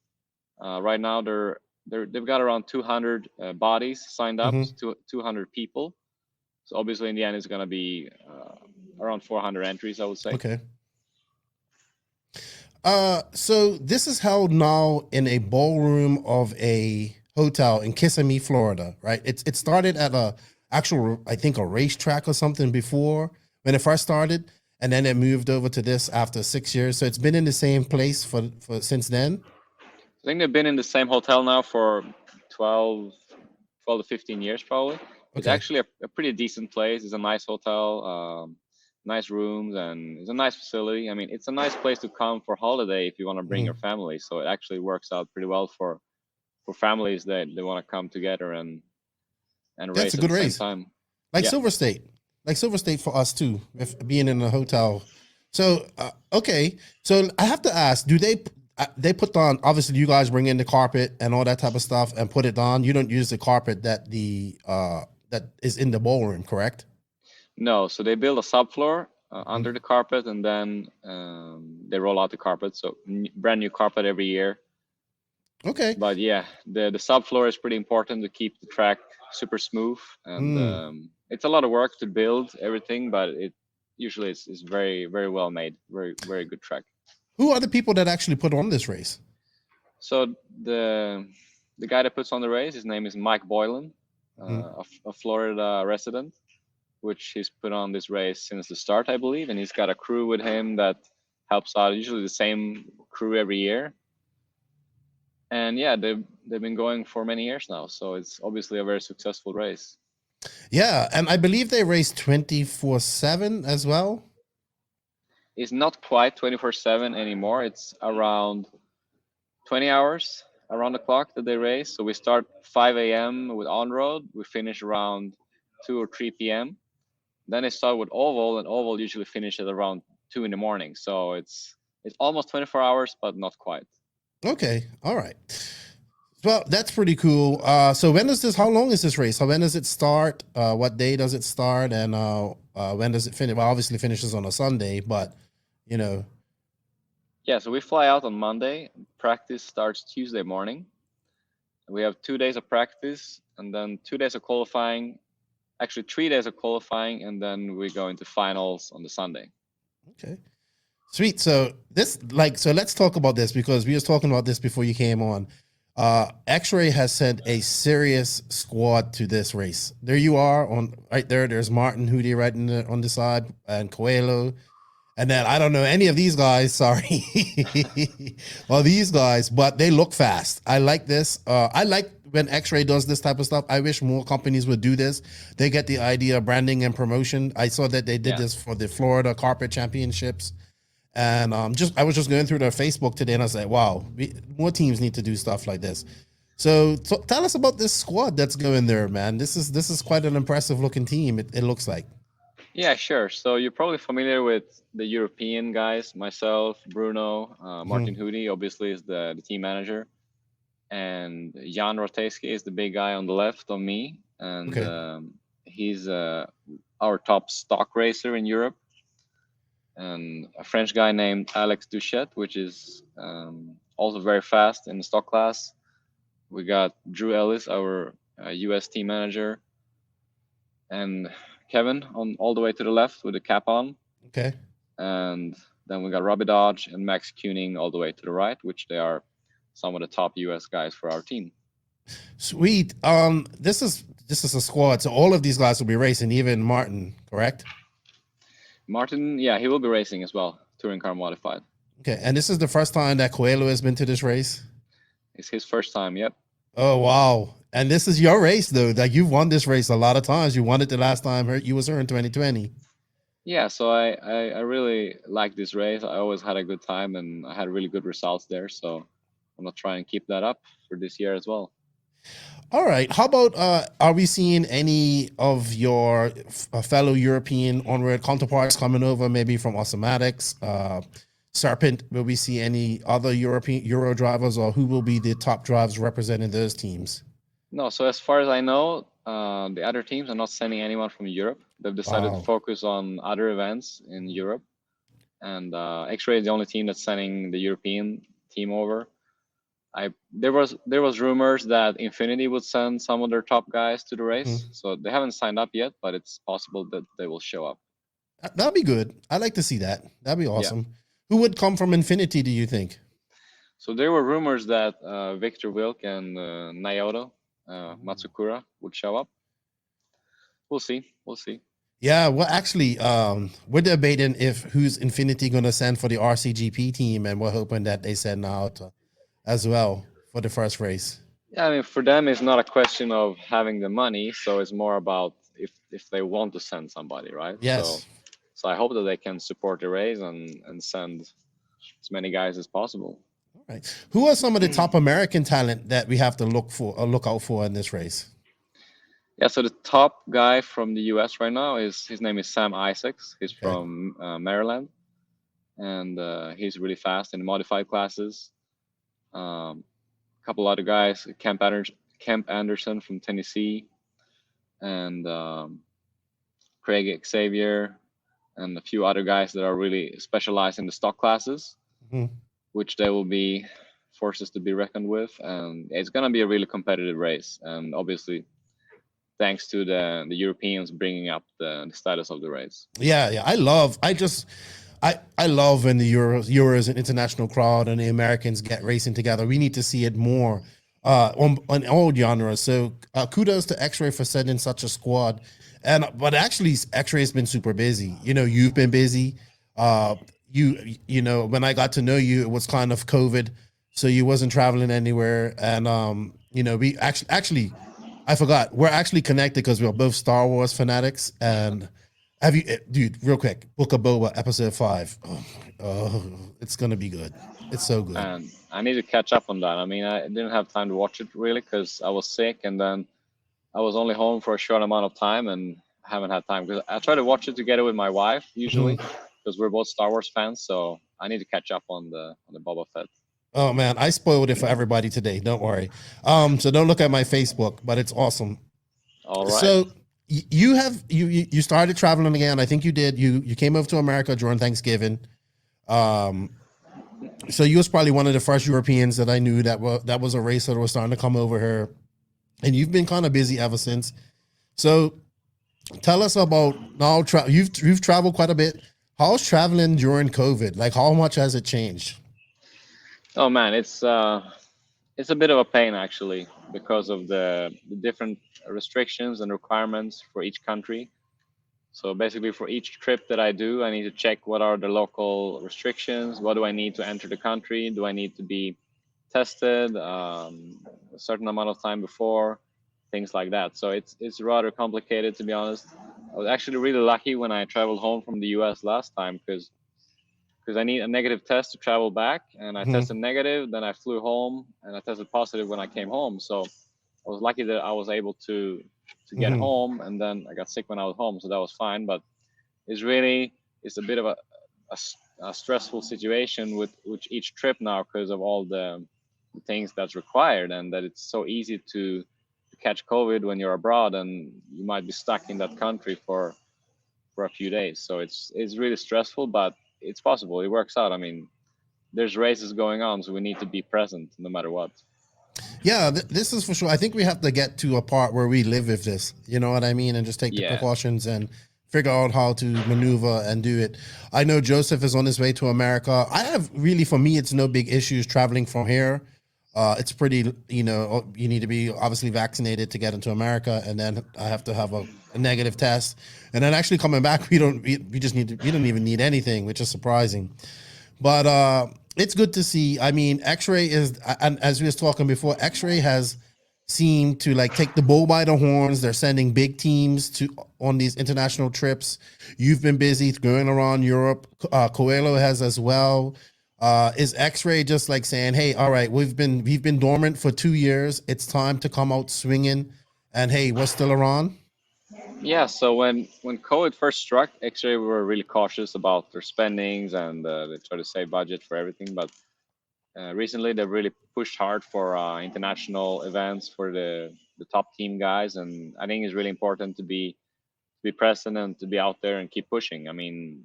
Right now they've got around 200 bodies signed up, to 200 people. So obviously in the end it's going to be around 400 entries, I would say. Okay. So this is held now in a ballroom of a hotel in Kissimmee, Florida, right? It started at I think a racetrack or something before when it first started, and then it moved over to this after 6 years. So it's been in the same place for since then. I think they've been in the same hotel now for 12 to 15 years probably. It's actually a pretty decent place. It's a nice hotel. Nice rooms, and it's a nice facility. I mean, it's a nice place to come for holiday if you want to bring your family. So it actually works out pretty well for families that they want to come together and race at the same time. Like Silver State for us too, with being in a hotel. So so I have to ask, do they put on? Obviously, you guys bring in the carpet and all that type of stuff and put it on. You don't use the carpet that that is in the ballroom, correct? No, so they build a subfloor under the carpet, and then they roll out the carpet. So brand new carpet every year. Okay. But yeah, the subfloor is pretty important to keep the track super smooth, and it's a lot of work to build everything, but it usually is very, very well made, very, very good track. Who are the people that actually put on this race? So the guy that puts on the race, his name is Mike Boylan, a Florida resident. which he's put on this race since the start, I believe, and he's got a crew with him that helps out. Usually the same crew every year. And yeah, they've been going for many years now, so it's obviously a very successful race. Yeah, and I believe they race 24/7 as well. It's not quite 24/7 anymore. It's around 20 hours around the clock that they race. So we start 5 a.m. with on-road. We finish around 2 or 3 p.m. Then they start with oval, and oval usually finishes around 2 in the morning. So it's almost 24 hours, but not quite. Okay, all right. Well, that's pretty cool. So how long is this race? When does it start? What day does it start? And when does it finish? Well, obviously finishes on a Sunday, but, you know. Yeah, so we fly out on Monday. Practice starts Tuesday morning. We have 2 days of practice and then 2 days of qualifying. Actually, 3 days of qualifying, and then we go into finals on the Sunday. Okay. Sweet. So let's talk about this, because we was talking about this before you came on. XRAY has sent a serious squad to this race. There you are on right there. There's Martin Hootie right on the side, and Coelho. And then I don't know any of these guys. Sorry. Well, these guys, but they look fast. I like this. I like when XRAY does this type of stuff. I wish more companies would do this. They get the idea of branding and promotion. I saw that they did this for the Florida Carpet Championships. And I was just going through their Facebook today, and I was like, wow, more teams need to do stuff like this. So tell us about this squad that's going there, man. This is quite an impressive looking team, it looks like. Yeah, sure. So you're probably familiar with the European guys, myself, Bruno, Martin Hootie, obviously, is the team manager. And Jan Rotejski is the big guy on the left of me. And he's our top stock racer in Europe. And a French guy named Alex Duchette, which is also very fast in the stock class. We got Drew Ellis, our US team manager, and Kevin on all the way to the left with the cap on. Okay. And then we got Robbie Dodge and Max Kuning all the way to the right, which they are some of the top US guys for our team. Sweet. This is a squad, so all of these guys will be racing, even Martin, correct? Martin, yeah, he will be racing as well, touring car modified. Okay, and this is the first time that Coelho has been to this race? It's his first time, yep. Oh, wow. And this is your race, though. Like, you've won this race a lot of times. You won it the last time you was here in 2020. Yeah, so I really like this race. I always had a good time, and I had really good results there. So I'm going to try and keep that up for this year as well. All right. How about, are we seeing any of your fellow European on-road counterparts coming over, maybe from Automatics, Serpent? Will we see any other Euro drivers, or who will be the top drivers representing those teams? No, so as far as I know, the other teams are not sending anyone from Europe. They've decided to focus on other events in Europe. And XRAY is the only team that's sending the European team over. There was rumors that Infinity would send some of their top guys to the race. So they haven't signed up yet, but it's possible that they will show up. That'd be good. I'd like to see that. That'd be awesome. Yeah. Who would come from Infinity, do you think? So there were rumors that Victor Wilk and Naoto Matsukura would show up. We'll see. Yeah, well, actually, we're debating who's Infinity going to send for the RCGP team, and we're hoping that they send out as well for the first race. Yeah, I mean, for them, it's not a question of having the money, so it's more about if they want to send somebody, right? Yes. So I hope that they can support the race and send as many guys as possible. All right. Who are some of the top American talent that we have to look out for in this race? Yeah, so the top guy from the US right now his name is Sam Isaacs. He's from Maryland, and he's really fast in the modified classes. A couple other guys, Camp Anderson from Tennessee, and Craig Xavier, and a few other guys that are really specialized in the stock classes, which they will be forces to be reckoned with. And it's going to be a really competitive race. And obviously, thanks to the Europeans bringing up the status of the race. Yeah. I love when the Euros and international crowd and the Americans get racing together. We need to see it more on all genres. So kudos to XRAY for sending such a squad. But actually, XRAY has been super busy. You know, you've been busy. You know, when I got to know you, it was kind of COVID, so you wasn't traveling anywhere. And you know, we actually, I forgot, we're actually connected because we're both Star Wars fanatics. And have you, dude, real quick, Book of Boba episode 5? Oh, it's gonna be good. It's so good. And I need to catch up on that. I mean, I didn't have time to watch it really because I was sick, and then I was only home for a short amount of time and haven't had time. Because I try to watch it together with my wife usually, because we're both Star Wars fans. So I need to catch up on the Boba Fett. Oh man, I spoiled it for everybody today. Don't worry. So don't look at my Facebook, but it's awesome. All right. So you started traveling again. I think you did. You came over to America during Thanksgiving. So you was probably one of the first Europeans that I knew that was a racer that was starting to come over here, and you've been kind of busy ever since. So tell us about now. You've traveled quite a bit. How's traveling during COVID? Like, how much has it changed? Oh man, it's a bit of a pain actually because of the different restrictions and requirements for each country. So basically, for each trip that I do, I need to check what are the local restrictions. What do I need to enter the country? Do I need to be tested a certain amount of time before? Things like that. So it's rather complicated, to be honest. I was actually really lucky when I traveled home from the US last time because I need a negative test to travel back, and I tested negative. Then I flew home and I tested positive when I came home. So I was lucky that I was able to get home, and then I got sick when I was home, so that was fine. But it's a bit of a stressful situation with each trip now because of all the things that's required, and that it's so easy to catch COVID when you're abroad, and you might be stuck in that country for a few days. So it's really stressful, but it's possible. It works out. I mean, there's races going on, so we need to be present no matter what. Yeah, this is for sure. I think we have to get to a part where we live with this, you know what I mean? And just take the precautions and figure out how to maneuver and do it. I know Joseph is on his way to America. For me, it's no big issues traveling from here. It's pretty, you know, you need to be obviously vaccinated to get into America. And then I have to have a negative test. And then actually coming back, we don't even need anything, which is surprising. But it's good to see. I mean, XRAY is, and as we was talking before, XRAY has seemed to like take the bull by the horns. They're sending big teams on these international trips. You've been busy going around Europe. Coelho has as well. Is XRAY just like saying, "Hey, all right, we've been dormant for 2 years. It's time to come out swinging, and hey, we're still around." Yeah, so when COVID first struck, XRAY were really cautious about their spendings, and they try to save budget for everything. But recently, they've really pushed hard for international events for the top team guys, and I think it's really important to be present and to be out there and keep pushing. I mean,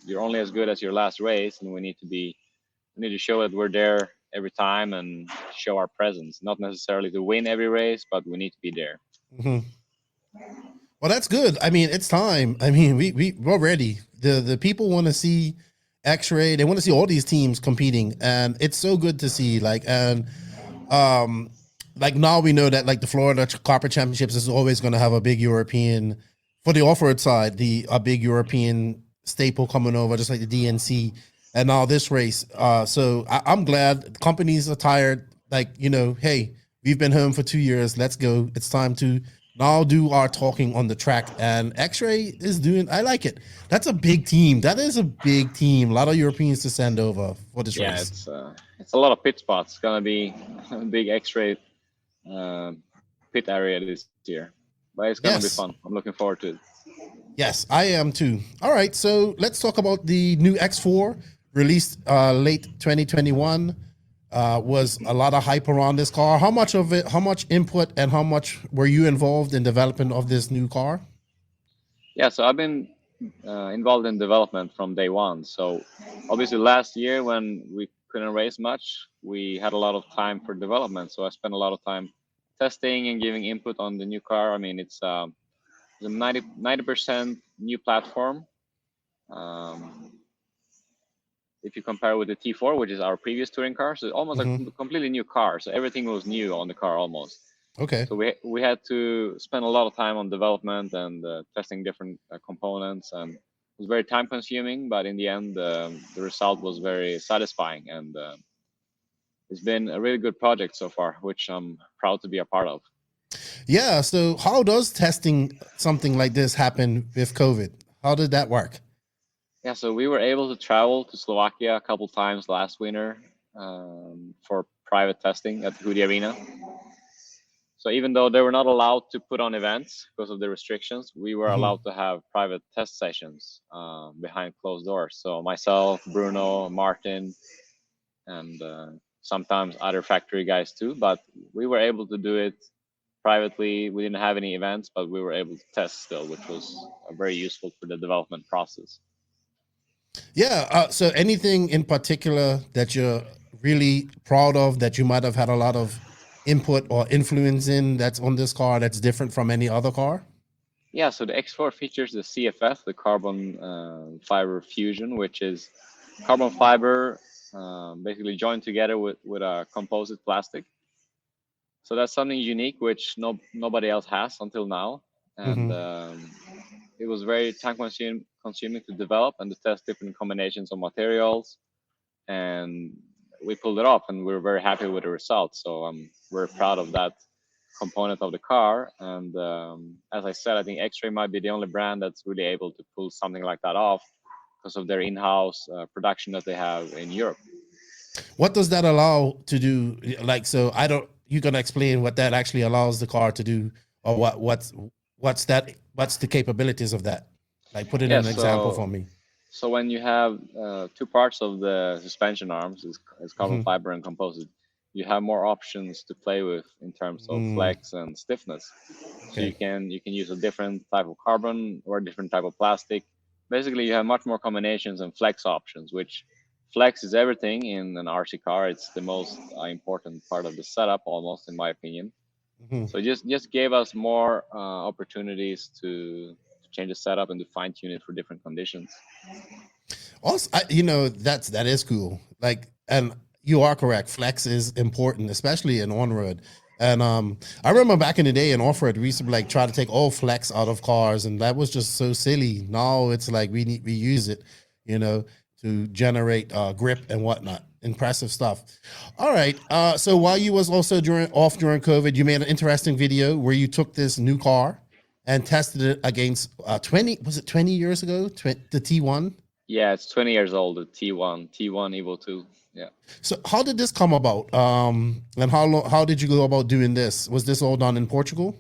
you're only as good as your last race, and we need to show that we're there every time and show our presence. Not necessarily to win every race, but we need to be there. Mm-hmm. Well, that's good. I mean, it's time. I mean, we're ready. The people want to see XRAY. They want to see all these teams competing, and it's so good to see. Like now we know that like the Florida Carpet Championships is always going to have a big European for the off-road side, a big European staple coming over, just like the DNC, and now this race. So I'm glad companies are tired. Like, you know, hey, we've been home for 2 years. Let's go. It's time to now do our talking on the track, and XRAY is doing. I like it. That's a big team. That is a big team. A lot of Europeans to send over for this race. Yeah, it's a lot of pit spots. It's gonna be a big XRAY pit area this year, but it's gonna be fun. I'm looking forward to it. Yes, I am too. All right, so let's talk about the new X4 released late 2021. Was a lot of hype around this car. How much input and how much were you involved in development of this new car? Yeah, so I've been involved in development from day one. So obviously last year when we couldn't race much, we had a lot of time for development. So I spent a lot of time testing and giving input on the new car. I mean, it's a 90% new platform. If you compare with the T4, which is our previous touring car, so it's almost a completely new car. So everything was new on the car almost. Okay. So we had to spend a lot of time on development and testing different components, and it was very time consuming. But in the end, the result was very satisfying, and it's been a really good project so far, which I'm proud to be a part of. Yeah. So how does testing something like this happen with COVID? How did that work? Yeah, so we were able to travel to Slovakia a couple times last winter for private testing at the Hudi Arena. So even though they were not allowed to put on events because of the restrictions, we were allowed to have private test sessions behind closed doors. So myself, Bruno, Martin, and sometimes other factory guys too. But we were able to do it privately. We didn't have any events, but we were able to test still, which was very useful for the development process. Yeah. So anything in particular that you're really proud of that you might have had a lot of input or influence in that's on this car that's different from any other car? Yeah, so the X4 features the CFF, the carbon fiber fusion, which is carbon fiber basically joined together with a composite plastic. So that's something unique, which nobody else has until now. And it was very time consuming to develop and to test different combinations of materials. And we pulled it off, and we're very happy with the results. So we're proud of that component of the car. And as I said, I think XRAY might be the only brand that's really able to pull something like that off because of their in-house production that they have in Europe. What does that allow to do? Like, so you're going to explain what that actually allows the car to do, or what's the capabilities of that? Like, put it in an example for me. So when you have two parts of the suspension arms, is carbon fiber and composite, you have more options to play with in terms of flex and stiffness. So you can use a different type of carbon or a different type of plastic. Basically, you have much more combinations and flex options, which flex is everything in an RC car. It's the most important part of the setup, almost, in my opinion. So it just gave us more opportunities to change the setup and to fine tune it for different conditions. Also, that is cool. Like, and you are correct. Flex is important, especially in on-road. And I remember back in the day in off-road, we used to like try to take all flex out of cars, and that was just so silly. Now it's like we use it, to generate grip and whatnot. Impressive stuff. All right. So while you was also during COVID, you made an interesting video where you took this new car and tested it against 20 years ago, the T1? Yeah, it's 20 years old, the T1 Evo 2. Yeah. So how did this come about? And how did you go about doing this? Was this all done in Portugal?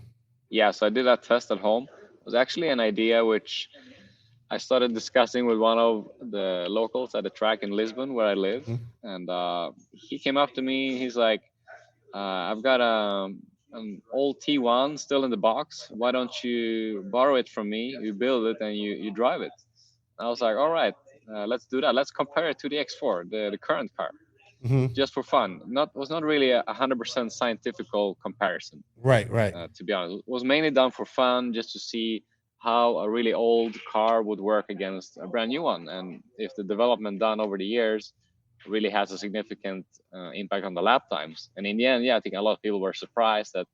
Yeah, so I did that test at home. It was actually an idea which I started discussing with one of the locals at the track in Lisbon where I live. And he came up to me. He's like, I've got an old T1 still in the box. Why don't you borrow it from me? You build it and you drive it. I was like, all right, let's do that. Let's compare it to the X4, the current car, just for fun. Was not really a 100% scientific comparison. Right. To be honest, it was mainly done for fun, just to see how a really old car would work against a brand new one, and if the development done over the years really has a significant impact on the lap times. And in the end, I think a lot of people were surprised that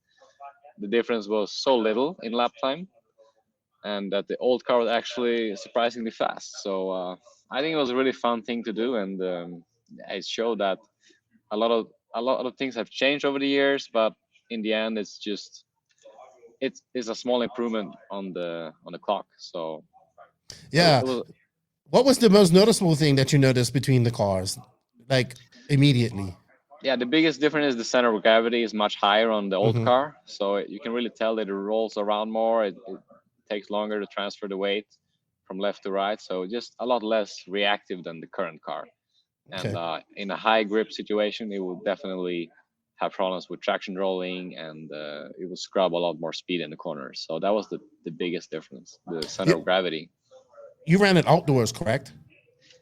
the difference was so little in lap time, and that the old car was actually surprisingly fast. So I think it was a really fun thing to do, and it showed that a lot of things have changed over the years, but in the end, it's a small improvement on the clock. So what was the most noticeable thing that you noticed between the cars, like immediately? Yeah, the biggest difference is the center of gravity is much higher on the old car, so you can really tell that it rolls around more. It takes longer to transfer the weight from left to right, so just a lot less reactive than the current car. And in a high grip situation, it will definitely have problems with traction rolling, and it will scrub a lot more speed in the corners. So that was the biggest difference, the center of gravity. You ran it outdoors, correct?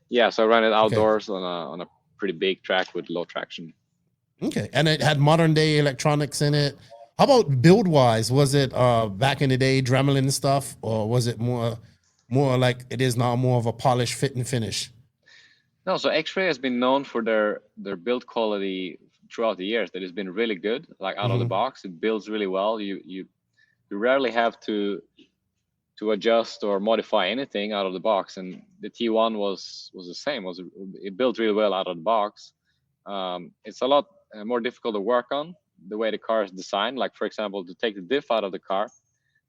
Yeah, so I ran it outdoors on a pretty big track with low traction. Okay, and it had modern day electronics in it. How about build wise? Was it back in the day Dremel stuff, or was it more like it is now, more of a polished fit and finish? No, so XRAY has been known for their build quality throughout the years that it's been really good. Like out of the box, it builds really well. You rarely have to adjust or modify anything out of the box, and the T1 was the same. It built really well out of the box. It's a lot more difficult to work on the way the car is designed. Like, for example, to take the diff out of the car,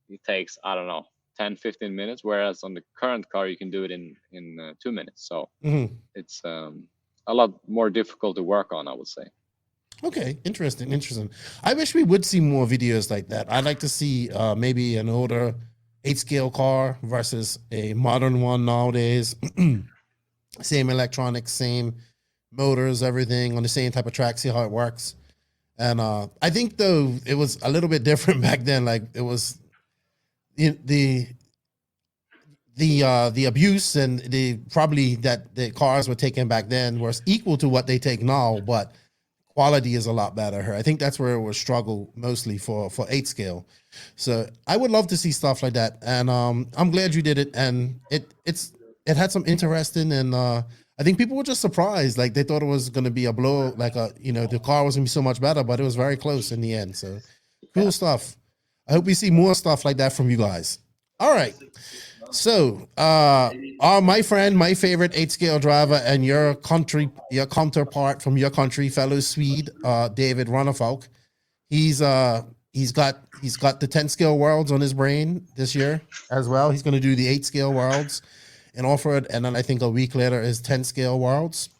it takes, I don't know, 10-15 minutes, whereas on the current car you can do it in 2 minutes. So it's a lot more difficult to work on, I would say. Okay, interesting. I wish we would see more videos like that. I'd like to see maybe an older 8-scale car versus a modern one nowadays. Same electronics, same motors, everything on the same type of track, see how it works. And I think, though, it was a little bit different back then. Like, it was the abuse and that the cars were taken back then was equal to what they take now, but quality is a lot better. I think that's where it was struggle mostly for 8-scale. So I would love to see stuff like that. And I'm glad you did it. And it had some interesting, and I think people were just surprised. Like, they thought it was going to be a blow, like the car was going to be so much better, but it was very close in the end. So cool stuff. I hope we see more stuff like that from you guys. All right. So, my friend, my favorite 8-scale driver, and your counterpart from your country, fellow Swede, David Ronnefalk. He's got the 10-scale worlds on his brain this year as well. He's going to do the 8-scale worlds and offer it, and then I think a week later is 10-scale worlds.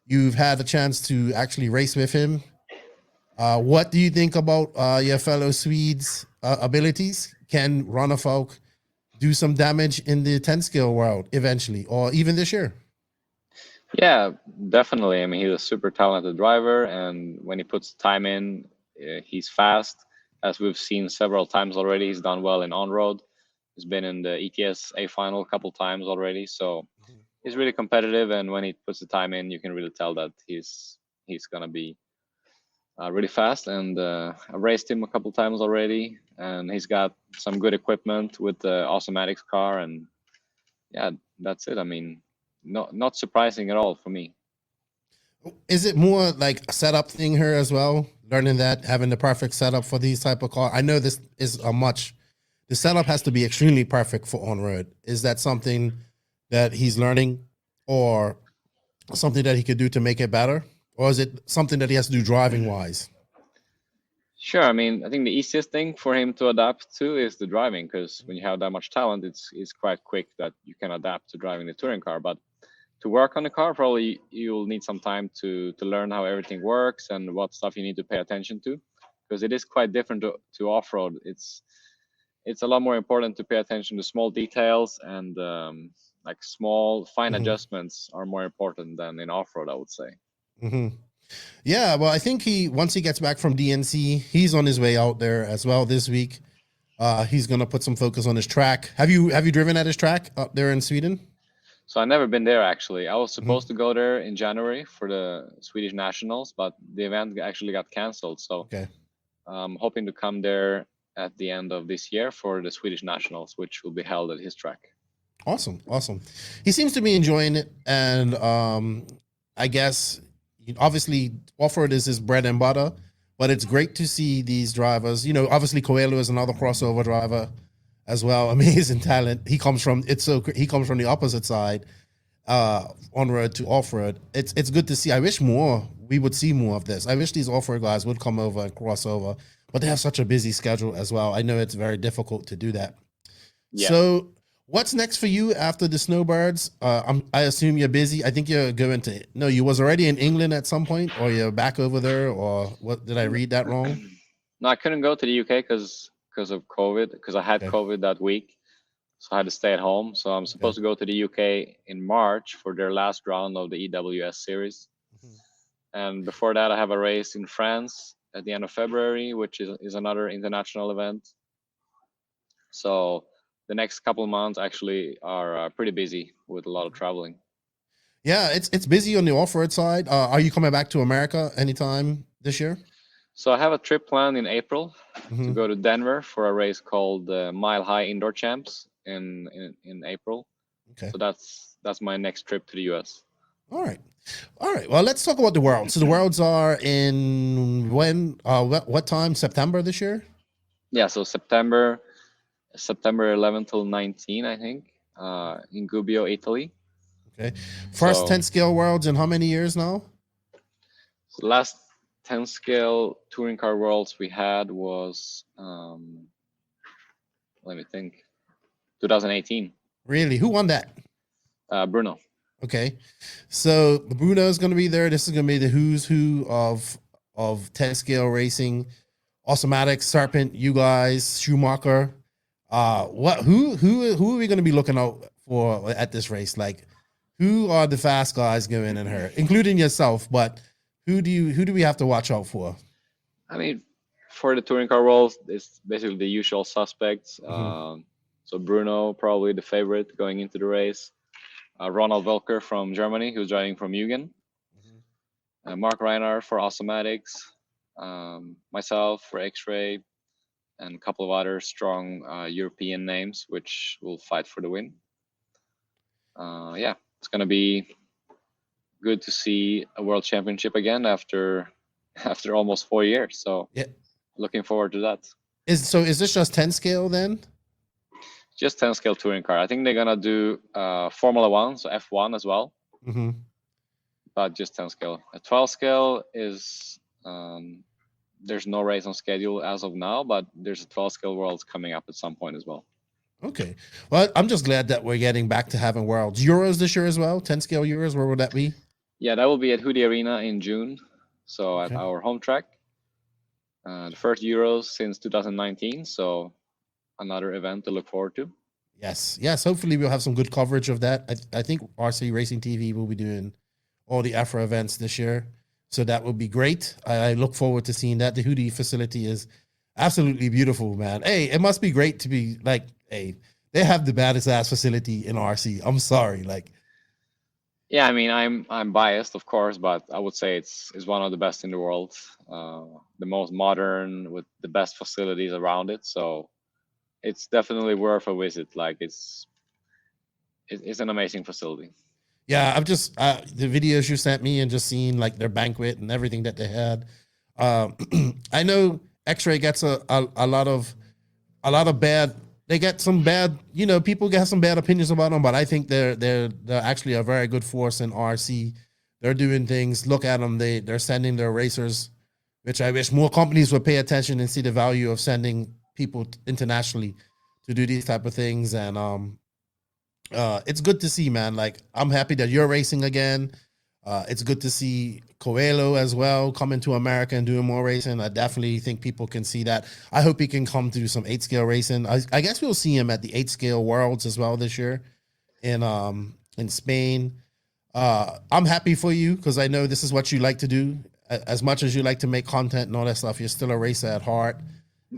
You've had a chance to actually race with him. What do you think about your fellow Swedes' abilities? Can Ronafolk do some damage in the 10-scale world eventually, or even this year? Yeah, definitely. I mean, he's a super talented driver, and when he puts time in, he's fast. As we've seen several times already, he's done well in on-road. He's been in the ETS A final a couple times already, so he's really competitive. And when he puts the time in, you can really tell that he's gonna be really fast. And I raced him a couple times already, and he's got some good equipment with the Awesomatics car. And yeah, that's it. I mean, not surprising at all for me. Is it more like a setup thing here as well? Learning that, having the perfect setup for these type of cars. I know this is the setup has to be extremely perfect for on-road. Is that something that he's learning, or something that he could do to make it better? Or is it something that he has to do driving-wise? Sure. I mean, I think the easiest thing for him to adapt to is the driving, because when you have that much talent, it's quite quick that you can adapt to driving the touring car. But to work on the car, probably you'll need some time to learn how everything works and what stuff you need to pay attention to, because it is quite different to off-road. It's a lot more important to pay attention to small details, and like small fine adjustments are more important than in off-road, I would say. Yeah, well, I think once he gets back from DNC, he's on his way out there as well this week. He's gonna put some focus on his track. Have you driven at his track up there in Sweden? So I've never been there, actually. I was supposed to go there in January for the Swedish Nationals, but the event actually got canceled. So I'm hoping to come there at the end of this year for the Swedish Nationals, which will be held at his track. Awesome. He seems to be enjoying it, and I guess obviously off-road is his bread and butter, but it's great to see these drivers. Obviously Coelho is another crossover driver as well. Amazing talent. He comes from the opposite side, on-road to off-road. It's good to see. I wish we would see more of this. I wish these off-road guys would come over and cross over, but they have such a busy schedule as well. I know it's very difficult to do that. Yeah. So what's next for you after the Snowbirds? I assume you're busy. I think you're going to, no, you was already in England at some point, or you're back over there, or what? Did I read that wrong? No, I couldn't go to the UK because of COVID, because I had COVID that week. So I had to stay at home. So I'm supposed to go to the UK in March for their last round of the EWS series. And before that, I have a race in France at the end of February, which is another international event. So the next couple of months actually are pretty busy with a lot of traveling. Yeah, it's busy on the off-road side. Are you coming back to America anytime this year? So I have a trip planned in April to go to Denver for a race called Mile High Indoor Champs in April. Okay. So that's my next trip to the US. All right. Well, let's talk about the Worlds. So the Worlds are in when? What time? September this year? Yeah. So September 11 till 19, I think, in Gubbio, Italy. Okay. First 10 scale Worlds in how many years now? So last 10 scale touring car Worlds we had was, let me think, 2018. Really? Who won that? Bruno. Okay. So Bruno is going to be there. This is going to be the who's who of 10 scale racing. Automatic, Serpent, you guys, Schumacher. Who are we going to be looking out for at this race? Like, who are the fast guys going in her, including yourself? But who do we have to watch out for? I mean, for the touring car Worlds, it's basically the usual suspects. So Bruno, probably the favorite going into the race. Ronafolk from Germany, who's driving from Mugen. Mark Reiner for Automatics. Myself for XRAY. And a couple of other strong European names, which will fight for the win. Yeah, it's going to be good to see a World Championship again after almost 4 years. So yeah, looking forward to that. Is this just 10 scale then? Just 10 scale touring car. I think they're gonna do Formula One, so F1 as well. But just 10 scale. A 12 scale is there's no race on schedule as of now, but there's a 12 scale Worlds coming up at some point as well. Okay. Well, I'm just glad that we're getting back to having Worlds. Euros this year as well? 10 scale Euros, where would that be? Yeah, that will be at Hoodie Arena in June. So at our home track. The first Euros since 2019. So another event to look forward to. Yes. Hopefully we'll have some good coverage of that. I think RC Racing TV will be doing all the Afro events this year. So that would be great. I look forward to seeing that. The Hoodie facility is absolutely beautiful, man. Hey, it must be great to be like, hey, they have the baddest ass facility in RC. I'm sorry. Like, yeah, I mean, I'm biased, of course, but I would say it's one of the best in the world. The most modern with the best facilities around it. So it's definitely worth a visit. Like it's an amazing facility. Yeah, I've just the videos you sent me and just seeing like their banquet and everything that they had. I know XRAY gets a lot of bad. They get some bad, people get some bad opinions about them, but I think they're actually a very good force in RC. They're doing things. Look at them. They're sending their racers, which I wish more companies would pay attention and see the value of sending people internationally to do these type of things. And it's good to see, man. Like, I'm happy that you're racing again. It's good to see Coelho as well coming to America and doing more racing. I definitely think people can see that. I hope he can come to some 8-scale racing. I guess we'll see him at the 8-scale Worlds as well this year in Spain. I'm happy for you because I know this is what you like to do. As much as you like to make content and all that stuff, you're still a racer at heart.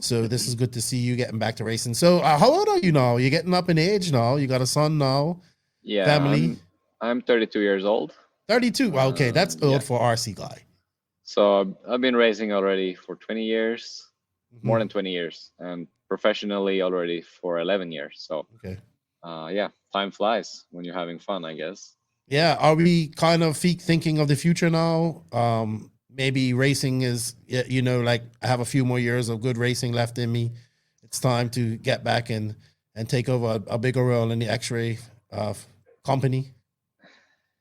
So this is good to see you getting back to racing. So how old are you now? You're getting up in age now. You got a son now. Yeah, family. I'm 32 years old. 32. Okay, that's old for RC guy. So I've been racing already for 20 years, more than 20 years, and professionally already for 11 years. So yeah, time flies when you're having fun, I guess. Yeah, are we kind of thinking of the future now? Maybe racing is, like I have a few more years of good racing left in me. It's time to get back and take over a bigger role in the XRAY company.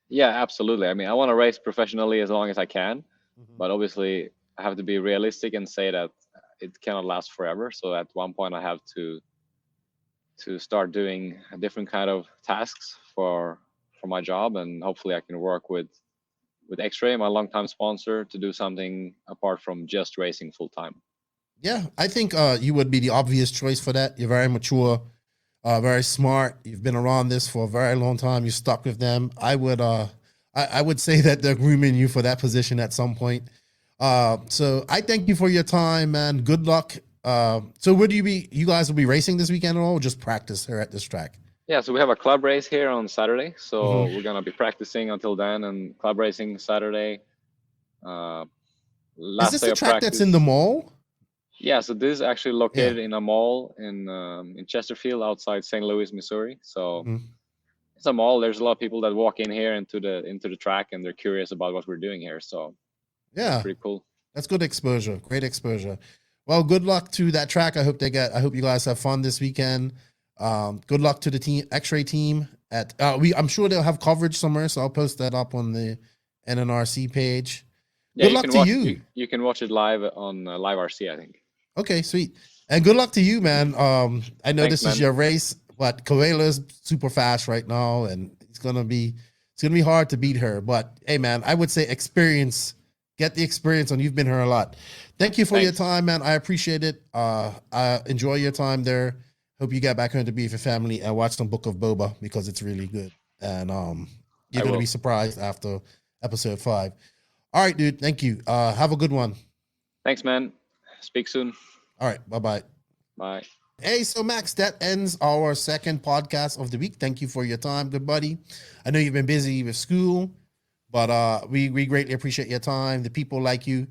Yeah, absolutely. I mean, I want to race professionally as long as I can, but obviously I have to be realistic and say that it cannot last forever. So at one point I have to start doing a different kind of tasks for my job, and hopefully I can work with XRAY, my longtime sponsor, to do something apart from just racing full time. Yeah, I think you would be the obvious choice for that. You're very mature, very smart. You've been around this for a very long time. You stuck with them. I would say that they're grooming you for that position at some point. So I thank you for your time, man. Good luck. So would you guys will be racing this weekend at all, or just practice here at this track? Yeah, so we have a club race here on Saturday. So we're going to be practicing until then, and club racing Saturday. Is this the track that's in the mall? Yeah, so this is actually located in a mall in Chesterfield outside St. Louis, Missouri. So some mall, there's a lot of people that walk in here into the track, and they're curious about what we're doing here. So yeah, pretty cool. That's good exposure. Great exposure. Well, good luck to that track. I hope you guys have fun this weekend. Good luck to the team, XRAY team. I'm sure they'll have coverage somewhere, so I'll post that up on the NNRC page. Yeah, good luck to you. You can watch it live on Live RC, I think. Okay, sweet. And good luck to you, man. I know this is your race, but Coelho's super fast right now, and it's gonna be hard to beat her. But hey, man, I would say get the experience, and you've been here a lot. Thank you for your time, man. I appreciate it. I enjoy your time there. Hope you get back home to be with your family and watch some Book of Boba, because it's really good. And you're going to be surprised after episode 5. All right, dude. Thank you. Have a good one. Thanks, man. Speak soon. All right. Bye-bye. Bye. Hey, so Max, that ends our second podcast of the week. Thank you for your time, good buddy. I know you've been busy with school, but we greatly appreciate your time. The people like you.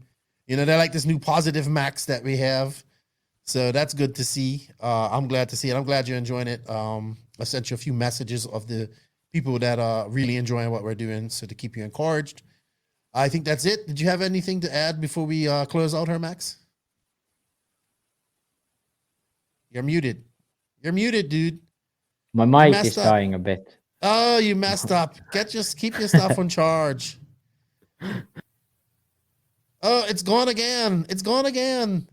You know, they're like this new positive Max that we have. So that's good to see. I'm glad to see it. I'm glad you're enjoying it. I sent you a few messages of the people that are really enjoying what we're doing, so to keep you encouraged. I think that's it. Did you have anything to add before we close out here, Max? You're muted. You're muted, dude. My mic is dying a bit. Oh, you messed up. Keep your stuff on charge. Oh, it's gone again. It's gone again.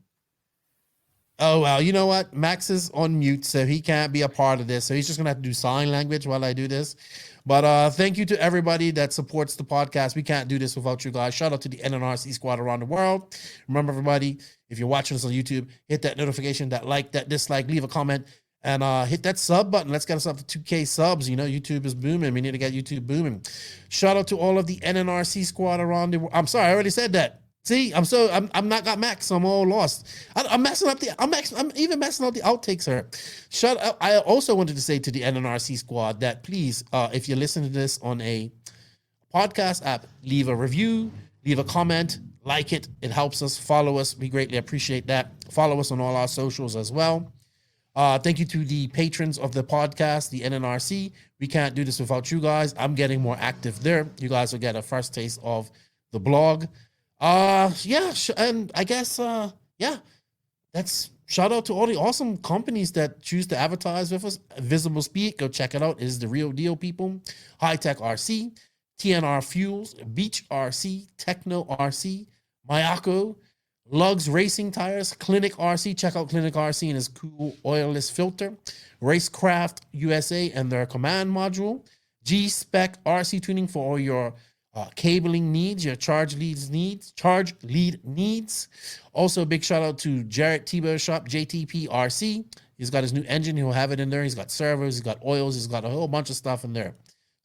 Oh, well, you know what? Max is on mute, so he can't be a part of this. So he's just going to have to do sign language while I do this. But thank you to everybody that supports the podcast. We can't do this without you guys. Shout out to the NNRC squad around the world. Remember, everybody, if you're watching us on YouTube, hit that notification, that like, that dislike, leave a comment, and hit that sub button. Let's get us up to 2K subs. You know, YouTube is booming. We need to get YouTube booming. Shout out to all of the NNRC squad around the world. I'm sorry, I already said that. See, I'm not got Max, so I'm all lost. I'm even messing up the outtakes here. Shut up. I also wanted to say to the NNRC squad that please, if you're listening to this on a podcast app, leave a review, leave a comment, like it. It helps us. Follow us. We greatly appreciate that. Follow us on all our socials as well. Thank you to the patrons of the podcast, the NNRC. We can't do this without you guys. I'm getting more active there. You guys will get a first taste of the blog. And I guess, that's shout out to all the awesome companies that choose to advertise with us. Visible Speed, go check it out. It is the real deal, people. High Tech RC, TNR Fuels, Beach RC, Techno RC, Mayako, Lugs Racing Tires, Clinic RC. Check out Clinic RC and his cool oilless filter. Racecraft USA and their command module. G-Spec RC tuning for all your cabling needs, your charge lead needs. Also, a big shout out to Jarrett Tebow Shop, JTP RC. He's got his new engine. He'll have it in there. He's got servers. He's got oils. He's got a whole bunch of stuff in there.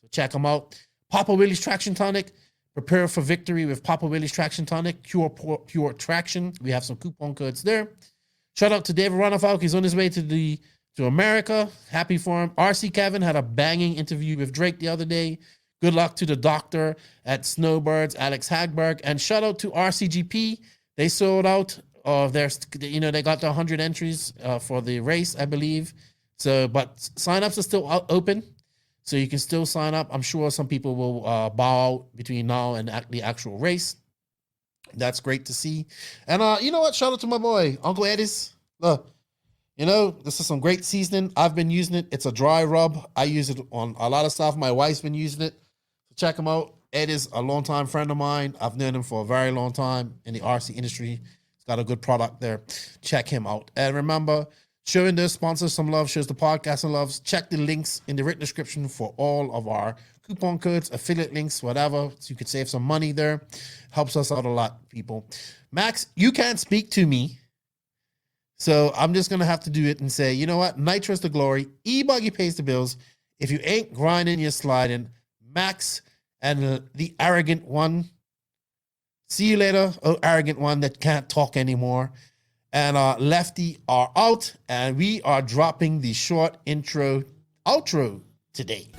So check him out. Papa Willie's Traction Tonic. Prepare for victory with Papa Willie's Traction Tonic. Pure Traction. We have some coupon codes there. Shout out to David Ronnefalk. He's on his way to America. Happy for him. RC Kevin had a banging interview with Drake the other day. Good luck to the doctor at Snowbirds, Alex Hagberg. And shout out to RCGP. They sold out of they got the 100 entries for the race, I believe. So, but signups are still open. So you can still sign up. I'm sure some people will bow out between now and the actual race. That's great to see. And you know what? Shout out to my boy, Uncle Eddie's. Look, this is some great seasoning. I've been using it. It's a dry rub. I use it on a lot of stuff. My wife's been using it. Check him out. Ed is a longtime friend of mine. I've known him for a very long time in the RC industry. He's got a good product there. Check him out. And remember, showing the sponsors some love, shows the podcast some love. Check the links in the written description for all of our coupon codes, affiliate links, whatever, so you could save some money there. Helps us out a lot, people. Max, you can't speak to me, so I'm just going to have to do it and say, you know what? Nitro's the glory. E-Buggy pays the bills. If you ain't grinding, you're sliding. Max and the arrogant one. See you later, arrogant one that can't talk anymore. And Lefty are out, and we are dropping the short outro today.